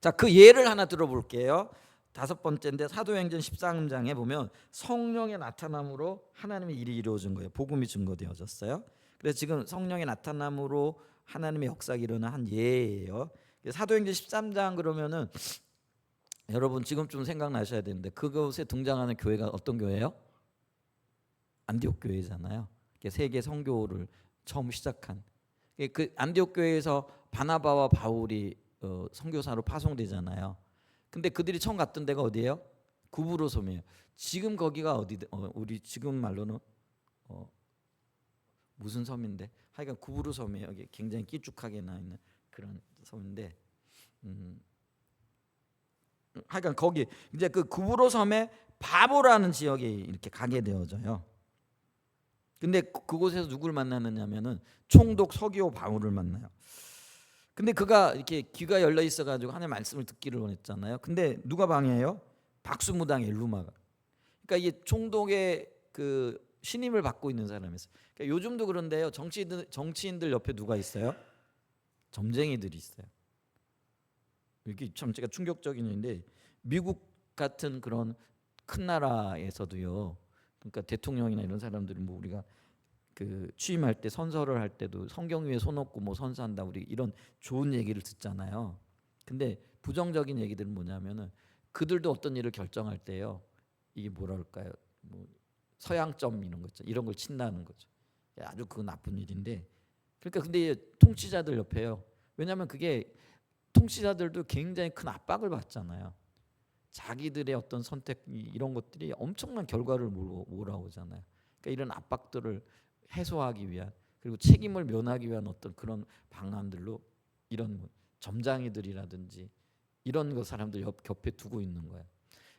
자, 그 예를 하나 들어볼게요. 5번째인데 사도행전 13장에 보면 성령의 나타남으로 하나님의 일이 이루어진 거예요. 복음이 증거되어졌어요. 그래서 지금 성령의 나타남으로 하나님의 역사가 일어난 한 예예요. 사도행전 13장 그러면은 여러분 지금쯤 생각나셔야 되는데 그곳에 등장하는 교회가 어떤 교회예요? 안디옥 교회잖아요. 세계 선교를 처음 시작한 그 안디옥 교회에서 바나바와 바울이 선교사로 파송되잖아요. 근데 그들이 처음 갔던 데가 어디예요? 구브로섬이에요. 지금 거기가 어디? 우리 지금 말로는 무슨 섬인데? 하여간 구브로섬이에요. 여기 굉장히 끼쭉하게 나 있는 그런 섬인데, 하여간 거기 이제 그 구브로섬에 바보라는 지역에 이렇게 가게 되어져요. 근데 그곳에서 누구를 만나느냐면은 총독 서기오 바울을 만나요. 근데 그가 이렇게 귀가 열려 있어가지고 하나님의 말씀을 듣기를 원했잖아요. 근데 누가 방해해요? 박수무당 엘루마가. 그러니까 이게 총독의 그 신임을 받고 있는 사람이었어요. 그러니까 요즘도 그런데요. 정치인들 옆에 누가 있어요? 점쟁이들이 있어요. 이게 참 제가 충격적인 일인데 미국 같은 그런 큰 나라에서도요. 그러니까 대통령이나 이런 사람들은 뭐 우리가 그 취임할 때 선서를 할 때도 성경 위에 손 얹고 뭐 선서한다 우리 이런 좋은 얘기를 듣잖아요. 근데 부정적인 얘기들은 뭐냐면은 그들도 어떤 일을 결정할 때요. 이게 뭐랄까요? 뭐 서양점 이런 거 있죠. 이런 걸 친다는 거죠. 아주 그 나쁜 일인데. 그러니까 근데 통치자들 옆에요. 왜냐하면 그게 통치자들도 굉장히 큰 압박을 받잖아요. 자기들의 어떤 선택 이런 것들이 엄청난 결과를 몰아오잖아요. 그러니까 이런 압박들을 해소하기 위한 그리고 책임을 면하기 위한 어떤 그런 방안들로 이런 뭐 점장이들이라든지 이런 거 사람들 옆에 두고 있는 거예요.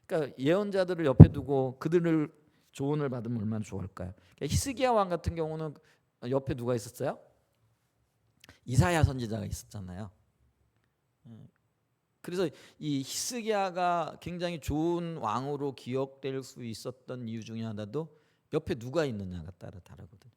그러니까 예언자들을 옆에 두고 그들을 조언을 받으면 얼마나 좋을까요? 그러니까 히스기야 왕 같은 경우는 옆에 누가 있었어요? 이사야 선지자가 있었잖아요. 그래서 이 히스기야가 굉장히 좋은 왕으로 기억될 수 있었던 이유 중에 하나도 옆에 누가 있느냐가 따라 다르거든요.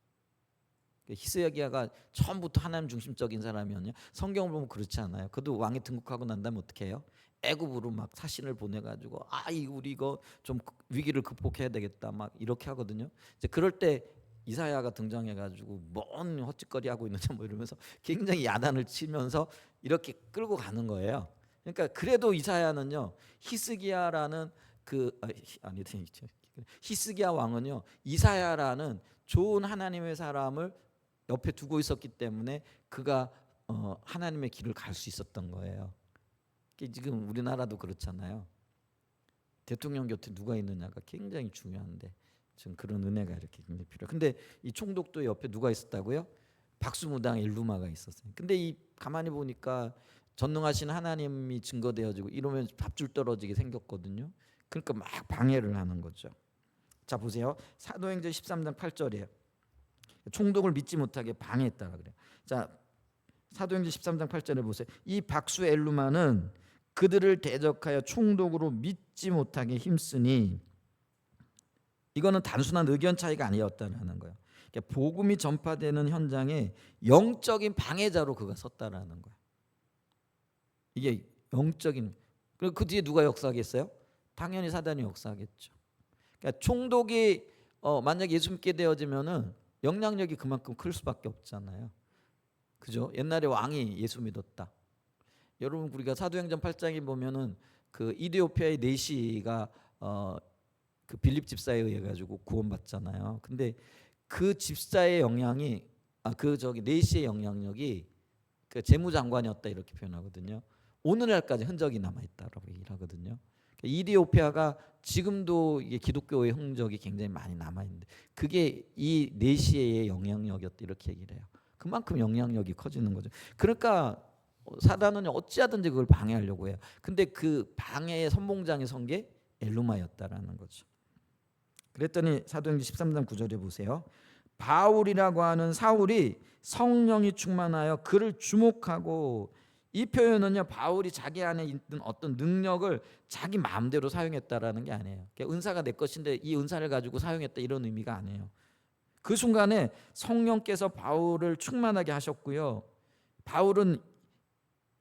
히스기야가 처음부터 하나님 중심적인 사람이었냐? 성경을 보면 그렇지 않아요. 그도 왕에 등극하고 난 다음에 어떻게 해요? 애굽으로 막 사신을 보내가지고 우리 이거 좀 위기를 극복해야 되겠다 막 이렇게 하거든요. 이제 그럴 때 이사야가 등장해가지고 뭔 헛짓거리 하고 있느냐 뭐 이러면서 굉장히 야단을 치면서 이렇게 끌고 가는 거예요. 그러니까 그래도 이사야는요 히스기야라는 히스기야 왕은요 이사야라는 좋은 하나님의 사람을 옆에 두고 있었기 때문에 그가 하나님의 길을 갈 수 있었던 거예요. 지금 우리나라도 그렇잖아요. 대통령 곁에 누가 있느냐가 굉장히 중요한데 지금 그런 은혜가 이렇게 굉장히 필요해요. 근데 이 총독도 옆에 누가 있었다고요? 박수무당 엘루마가 있었어요. 근데 이 가만히 보니까 전능하신 하나님이 증거되어지고 이러면 밥줄 떨어지게 생겼거든요. 그러니까 막 방해를 하는 거죠. 자 보세요. 사도행전 13장 8절이에요. 총독을 믿지 못하게 방해했다라 그래요. 자 사도행전 13장 8절에 보세요. 이 박수 엘루마는 그들을 대적하여 총독으로 믿지 못하게 힘쓰니, 이거는 단순한 의견 차이가 아니었다는 거예요. 그러니까 복음이 전파되는 현장에 영적인 방해자로 그가 섰다라는 거예요. 이게 영적인. 그리고 그 뒤에 누가 역사하겠어요? 당연히 사단이 역사하겠죠. 그러니까 총독이 만약 예수 믿게 되어지면은 영향력이 그만큼 클 수밖에 없잖아요. 그죠? 옛날에 왕이 예수 믿었다. 여러분 우리가 사도행전 8장에 보면은 그 이디오피아의 네시가 그 빌립 집사에 의해 가지고 구원받잖아요. 근데 그 집사의 영향이 네시의 영향력이 그 재무장관이었다 이렇게 표현하거든요. 오늘날까지 흔적이 남아 있다라고 얘기를 하거든요. 이디오피아가 지금도 이게 기독교의 흔적이 굉장히 많이 남아 있는데 그게 이 네시의 영향력이었다 이렇게 얘기를 해요. 그만큼 영향력이 커지는 거죠. 그러니까 사단은 어찌하든지 그걸 방해하려고 해요. 근데 그 방해의 선봉장에 선 게 엘루마였다라는 거죠. 그랬더니 사도행전 13장 9절에 보세요. 바울이라고 하는 사울이 성령이 충만하여 그를 주목하고, 이 표현은요 바울이 자기 안에 있는 어떤 능력을 자기 마음대로 사용했다라는 게 아니에요. 은사가 내 것인데 이 은사를 가지고 사용했다 이런 의미가 아니에요. 그 순간에 성령께서 바울을 충만하게 하셨고요. 바울은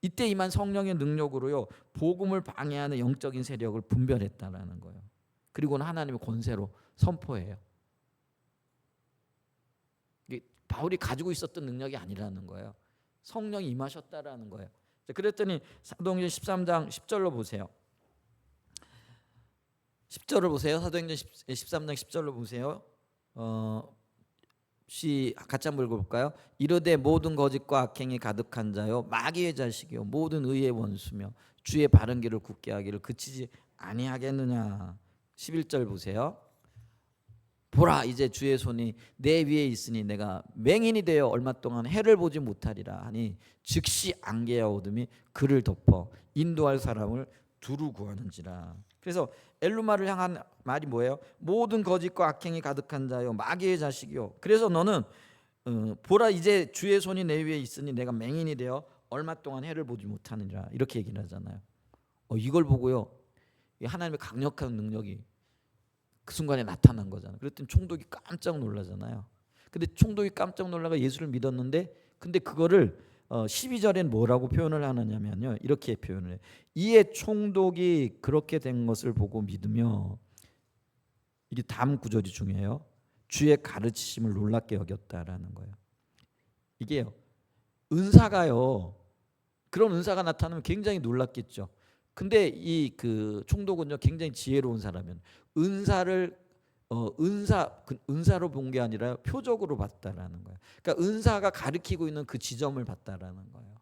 이때 임한 성령의 능력으로요 복음을 방해하는 영적인 세력을 분별했다라는 거예요. 그리고는 하나님의 권세로 선포해요. 바울이 가지고 있었던 능력이 아니라는 거예요. 성령이 임하셨다라는 거예요. 그랬더니 사도행전 13장 10절로 보세요. 10절을 보세요. 사도행전 13장 10절로 보세요. 같이 한번 읽어볼까요? 이르되 모든 거짓과 악행이 가득한 자요 마귀의 자식이요 모든 의의 원수며 주의 바른 길을 굳게 하기를 그치지 아니하겠느냐. 11절 보세요. 보라 이제 주의 손이 내 위에 있으니 내가 맹인이 되어 얼마 동안 해를 보지 못하리라 하니 즉시 안개와 어둠이 그를 덮어 인도할 사람을 두루 구하는지라. 그래서 엘루마를 향한 말이 뭐예요? 모든 거짓과 악행이 가득한 자요 마귀의 자식이요. 그래서 너는 보라 이제 주의 손이 내 위에 있으니 내가 맹인이 되어 얼마 동안 해를 보지 못하느니라 이렇게 얘기를 하잖아요. 이걸 보고요 하나님의 강력한 능력이 그 순간에 나타난 거잖아요. 그랬더니 총독이 깜짝 놀라잖아요. 근데 총독이 깜짝 놀라가 예수를 믿었는데 근데 그거를 12절엔 뭐라고 표현을 하느냐면요 이렇게 표현을 해요. 이에 총독이 그렇게 된 것을 보고 믿으며, 이게 다음 구절이 중요해요. 주의 가르치심을 놀랍게 여겼다라는 거예요. 이게요 은사가요 그런 은사가 나타나면 굉장히 놀랐겠죠. 근데 이 그 총독은요 굉장히 지혜로운 사람이에요. 은사를 은사로 본 게 아니라 표적으로 봤다라는 거예요. 그러니까 은사가 가리키고 있는 그 지점을 봤다라는 거예요.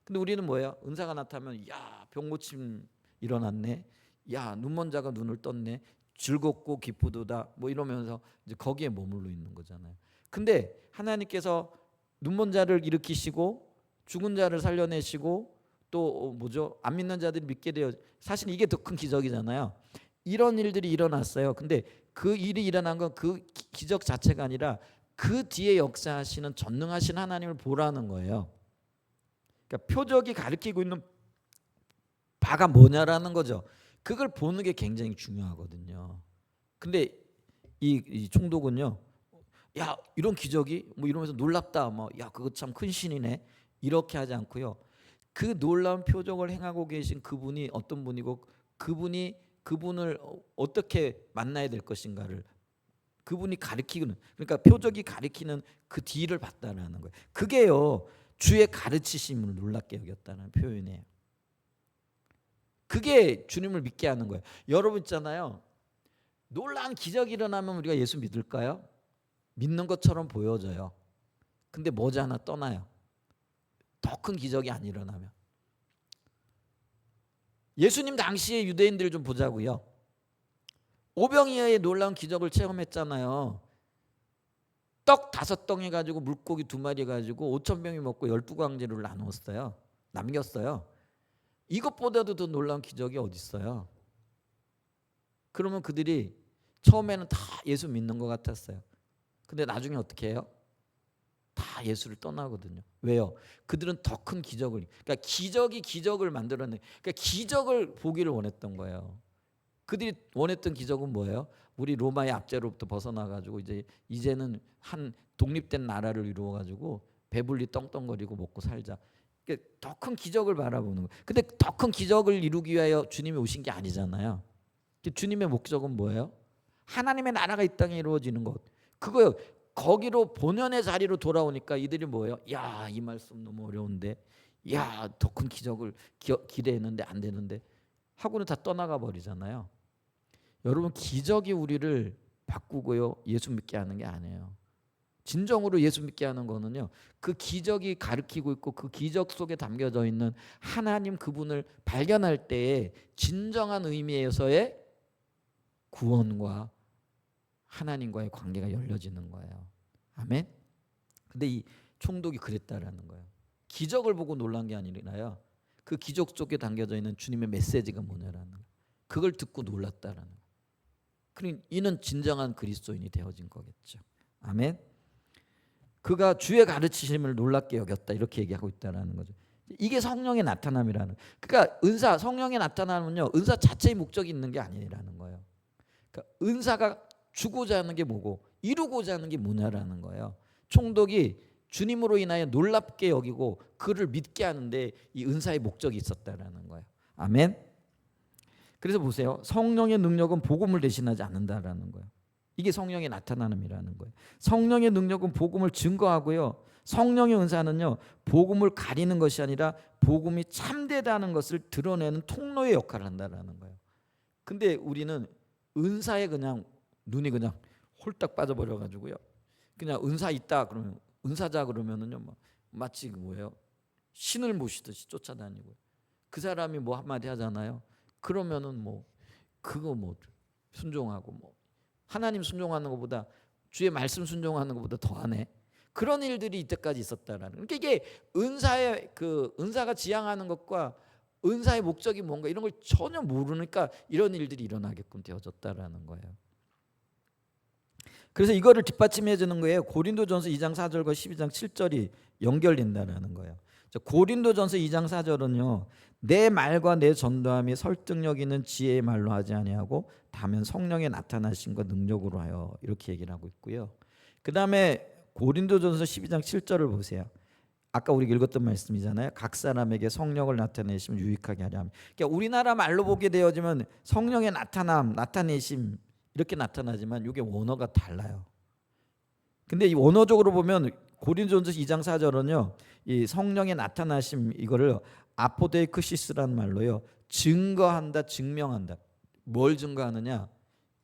근데 우리는 뭐예요? 은사가 나타나면 야 병 고침 일어났네, 야 눈먼 자가 눈을 떴네, 즐겁고 기쁘도다 뭐 이러면서 이제 거기에 머물러 있는 거잖아요. 근데 하나님께서 눈먼 자를 일으키시고 죽은 자를 살려내시고 또 뭐죠? 안 믿는 자들이 믿게 되어, 사실 이게 더 큰 기적이잖아요. 이런 일들이 일어났어요. 근데 그 일이 일어난 건 그 기적 자체가 아니라 그 뒤에 역사하시는 전능하신 하나님을 보라는 거예요. 그러니까 표적이 가리키고 있는 바가 뭐냐라는 거죠. 그걸 보는 게 굉장히 중요하거든요. 근데 이 총독은요, 야 이런 기적이 뭐 이러면서 놀랍다, 뭐 야 그거 참 큰 신이네 이렇게 하지 않고요. 그 놀라운 표적을 행하고 계신 그분이 어떤 분이고 그분을 어떻게 만나야 될 것인가를 그분이 가리키는, 그러니까 표적이 가리키는 그 뒤를 봤다는 거예요. 그게요 주의 가르치심을 놀랍게 여겼다는 표현이에요. 그게 주님을 믿게 하는 거예요. 여러분 있잖아요, 놀라운 기적이 일어나면 우리가 예수 믿을까요? 믿는 것처럼 보여져요. 근데 머지않아 떠나요. 더 큰 기적이 안 일어나면. 예수님 당시의 유대인들 좀 보자고요. 오병이어의 놀라운 기적을 체험했잖아요. 떡 5덩이 가지고 물고기 2마리 가지고 5,000명이 먹고 12광지를 나누었어요. 남겼어요. 이것보다도 더 놀라운 기적이 어디 있어요? 그러면 그들이 처음에는 다 예수 믿는 것 같았어요. 근데 나중에 어떻게 해요? 다 예수를 떠나거든요. 왜요? 그들은 더 큰 기적을, 그러니까 기적이 기적을 만들어내, 그러니까 기적을 보기를 원했던 거예요. 그들이 원했던 기적은 뭐예요? 우리 로마의 압제로부터 벗어나 가지고 이제는 한 독립된 나라를 이루어 가지고 배불리 떵떵거리고 먹고 살자. 그러니까 더 큰 기적을 바라보는 거예요. 근데 더 큰 기적을 이루기 위하여 주님이 오신 게 아니잖아요. 주님의 목적은 뭐예요? 하나님의 나라가 이 땅에 이루어지는 것. 그거요. 거기로 본연의 자리로 돌아오니까 이들이 뭐예요? 야, 이 말씀 너무 어려운데, 야, 더 큰 기적을 기대했는데 안 되는데 하고는 다 떠나가 버리잖아요. 여러분, 기적이 우리를 바꾸고요 예수 믿게 하는 게 아니에요. 진정으로 예수 믿게 하는 거는요, 그 기적이 가르치고 있고 그 기적 속에 담겨져 있는 하나님 그분을 발견할 때에 진정한 의미에서의 구원과 하나님과의 관계가 열려지는 거예요. 아멘. 근데 이 총독이 그랬다라는 거예요. 기적을 보고 놀란 게 아니라요, 그 기적 속에 담겨져 있는 주님의 메시지가 뭐냐라는 거예요. 그걸 듣고 놀랐다라는 거예요. 그러니 이는 진정한 그리스도인이 되어진 거겠죠. 아멘. 그가 주의 가르치심을 놀랍게 여겼다, 이렇게 얘기하고 있다라는 거죠. 이게 성령의 나타남이라는. 그러니까 은사, 성령의 나타남은요, 은사 자체의 목적이 있는 게 아니라는 거예요. 그러니까 은사가 주고자 하는 게 뭐고 이루고자 하는 게 뭐냐라는 거예요. 총독이 주님으로 인하여 놀랍게 여기고 그를 믿게 하는데 이 은사의 목적이 있었다라는 거예요. 아멘. 그래서 보세요. 성령의 능력은 복음을 대신하지 않는다라는 거예요. 이게 성령의 나타남이라는 거예요. 성령의 능력은 복음을 증거하고요, 성령의 은사는요 복음을 가리는 것이 아니라 복음이 참되다는 것을 드러내는 통로의 역할을 한다라는 거예요. 근데 우리는 은사에 그냥 눈이 그냥 홀딱 빠져버려 가지고요, 그냥 은사 있다 그러면 은사자 그러면은요 마치 뭐예요? 신을 모시듯이 쫓아다니고, 그 사람이 뭐 한마디 하잖아요. 그러면은 뭐 그거 뭐 순종하고, 뭐 하나님 순종하는 것보다 주의 말씀 순종하는 것보다 더하네. 그런 일들이 이때까지 있었다라는. 그러니까 이게 은사의 그 은사가 지향하는 것과 은사의 목적이 뭔가 이런 걸 전혀 모르니까 이런 일들이 일어나게끔 되어졌다라는 거예요. 그래서 이거를 뒷받침해 주는 거예요. 고린도전서 2장 4절과 12장 7절이 연결된다라는 거예요. 고린도전서 2장 4절은요, 내 말과 내 전도함이 설득력 있는 지혜의 말로 하지 아니하고 다만 성령의 나타나심과 능력으로 하여, 이렇게 얘기를 하고 있고요. 그 다음에 고린도전서 12장 7절을 보세요. 아까 우리가 읽었던 말씀이잖아요. 각 사람에게 성령을 나타내시면 유익하게 하려 함. 그러니까 우리나라 말로 보게 되어지면 성령의 나타내심 이렇게 나타나지만 이게 원어가 달라요. 근데 이 원어적으로 보면 고린도전서 2장 4절은요, 이 성령의 나타나심 이거를 아포데이크시스라는 말로요, 증거한다, 증명한다. 뭘 증거하느냐?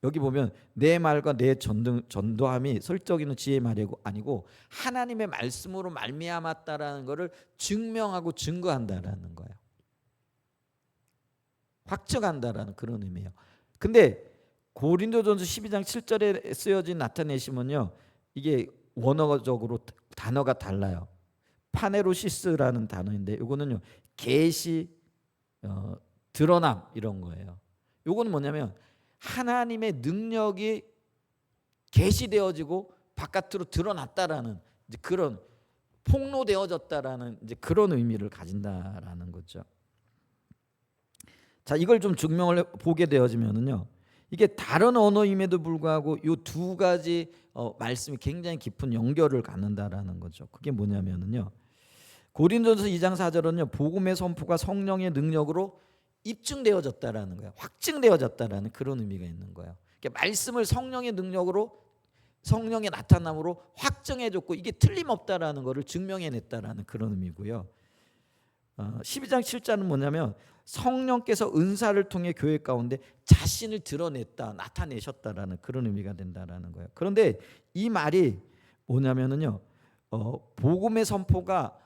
여기 보면 내 말과 내 전도함이 설득 있는 지혜의 말이 아니고 하나님의 말씀으로 말미암았다라는 것을 증명하고 증거한다라는 거예요. 확증한다라는 그런 의미예요. 근데 고린도전서 12장 7절에 쓰여진 나타내심은요, 이게 원어적으로 단어가 달라요. 파네로시스라는 단어인데 이거는요 계시, 드러남 이런 거예요. 이거는 뭐냐면 하나님의 능력이 계시되어지고 바깥으로 드러났다라는 이제 그런, 폭로되어졌다라는 이제 그런 의미를 가진다라는 거죠. 자, 이걸 좀 증명을 보게 되어지면은요, 이게 다른 언어임에도 불구하고 이 두 가지 말씀이 굉장히 깊은 연결을 갖는다라는 거죠. 그게 뭐냐면은요, 고린도전서 2장 4절은요, 복음의 선포가 성령의 능력으로 입증되어졌다라는 거예요. 확증되어졌다라는 그런 의미가 있는 거예요. 그러니까 말씀을 성령의 능력으로, 성령의 나타남으로 확증해줬고 이게 틀림없다라는 것을 증명해냈다라는 그런 의미고요. 12장 7절은 뭐냐면 성령께서 은사를 통해 교회 가운데 자신을 드러냈다, 나타내셨다라는 그런 의미가 된다라는 거예요. 그런데 이 말이 뭐냐면은요, 복음의 선포가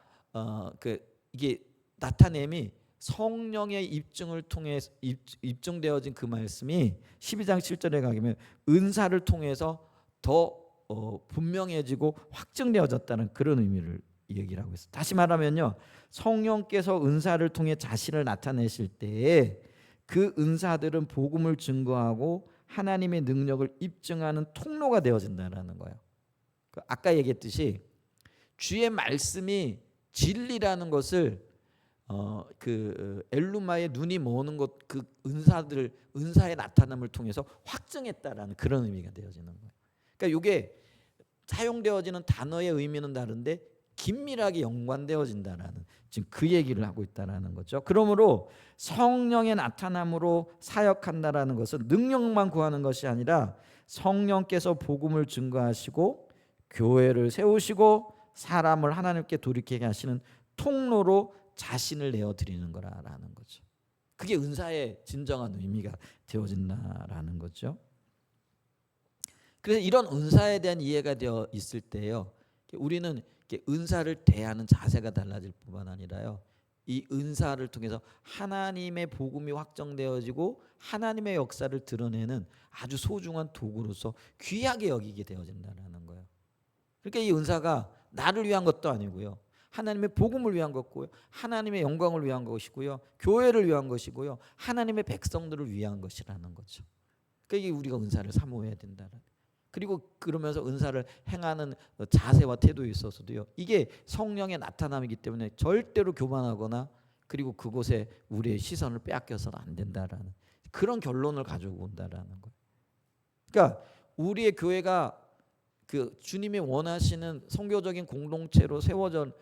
이게 나타냄이 성령의 입증을 통해 입증되어진 그 말씀이 12장 7절에 가면 은사를 통해서 더 분명해지고 확증되어졌다는 그런 의미를 얘기를 하고 있어요. 다시 말하면요, 성령께서 은사를 통해 자신을 나타내실 때에 그 은사들은 복음을 증거하고 하나님의 능력을 입증하는 통로가 되어진다는 거예요. 아까 얘기했듯이 주의 말씀이 진리라는 것을 엘루마의 눈이 머는 것, 그 은사의 나타남을 통해서 확증했다라는 그런 의미가 되어지는 거예요. 그러니까 이게 사용되어지는 단어의 의미는 다른데 긴밀하게 연관되어진다라는 지금 그 얘기를 하고 있다라는 거죠. 그러므로 성령의 나타남으로 사역한다라는 것은 능력만 구하는 것이 아니라 성령께서 복음을 증거하시고 교회를 세우시고 사람을 하나님께 돌이키게 하시는 통로로 자신을 내어드리는 거라는 거죠. 그게 은사의 진정한 의미가 되어진다라는 거죠. 그래서 이런 은사에 대한 이해가 되어 있을 때요, 우리는 은사를 대하는 자세가 달라질 뿐만 아니라요, 이 은사를 통해서 하나님의 복음이 확정되어지고 하나님의 역사를 드러내는 아주 소중한 도구로서 귀하게 여기게 되어진다는 거예요. 그러니까 이 은사가 나를 위한 것도 아니고요, 하나님의 복음을 위한 것고요, 하나님의 영광을 위한 것이고요, 교회를 위한 것이고요, 하나님의 백성들을 위한 것이라는 거죠. 그러니까 이게 우리가 은사를 사모해야 된다는. 그리고 그러면서 은사를 행하는 자세와 태도에 있어서도요, 이게 성령의 나타남이기 때문에 절대로 교만하거나 그리고 그곳에 우리의 시선을 빼앗겨서는 안 된다라는 그런 결론을 가지고 온다라는 거예요. 그러니까 우리의 교회가 그 주님이 원하시는 선교적인 공동체로 세워져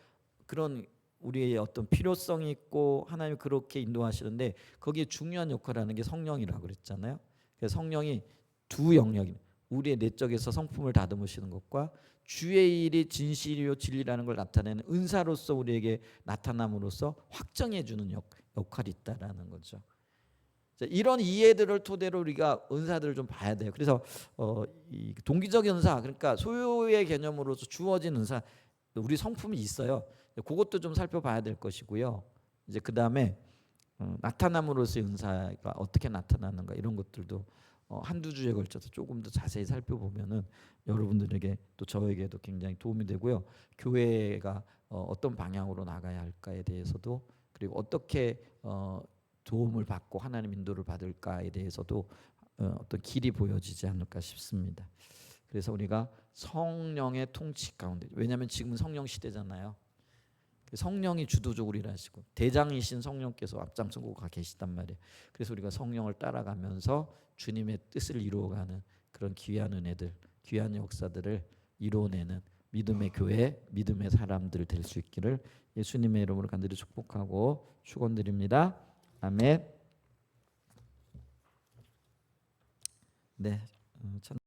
그런 우리의 어떤 필요성이 있고 하나님이 그렇게 인도하시는데 거기에 중요한 역할을 하는 게 성령이라고 그랬잖아요. 그래서 성령이 두 영역입니다. 우리의 내적에서 성품을 다듬으시는 것과 주의 일이 진실이요 진리라는 걸 나타내는 은사로서 우리에게 나타남으로써 확정해 주는 역할이 있다라는 거죠. 이런 이해들을 토대로 우리가 은사들을 좀 봐야 돼요. 그래서 이 동기적인 은사, 그러니까 소유의 개념으로서 주어진 은사, 우리 성품이 있어요. 그것도 좀 살펴봐야 될 것이고요. 이제 그 다음에 나타남으로서의 은사가 어떻게 나타나는가 이런 것들도 한두 주에 걸쳐서 조금 더 자세히 살펴보면은 여러분들에게 또 저에게도 굉장히 도움이 되고요. 교회가 어떤 방향으로 나가야 할까에 대해서도, 그리고 어떻게 도움을 받고 하나님 인도를 받을까에 대해서도 어떤 길이 보여지지 않을까 싶습니다. 그래서 우리가 성령의 통치 가운데, 왜냐하면 지금은 성령 시대잖아요. 성령이 주도적으로 일하시고 대장이신 성령께서 앞장서고 계시단 말이에요. 그래서 우리가 성령을 따라가면서 주님의 뜻을 이루어가는 그런 귀한 은혜들, 귀한 역사들을 이루어내는 믿음의 교회, 믿음의 사람들 될 수 있기를 예수님의 이름으로 간절히 축복하고 축원드립니다. 아멘. 네.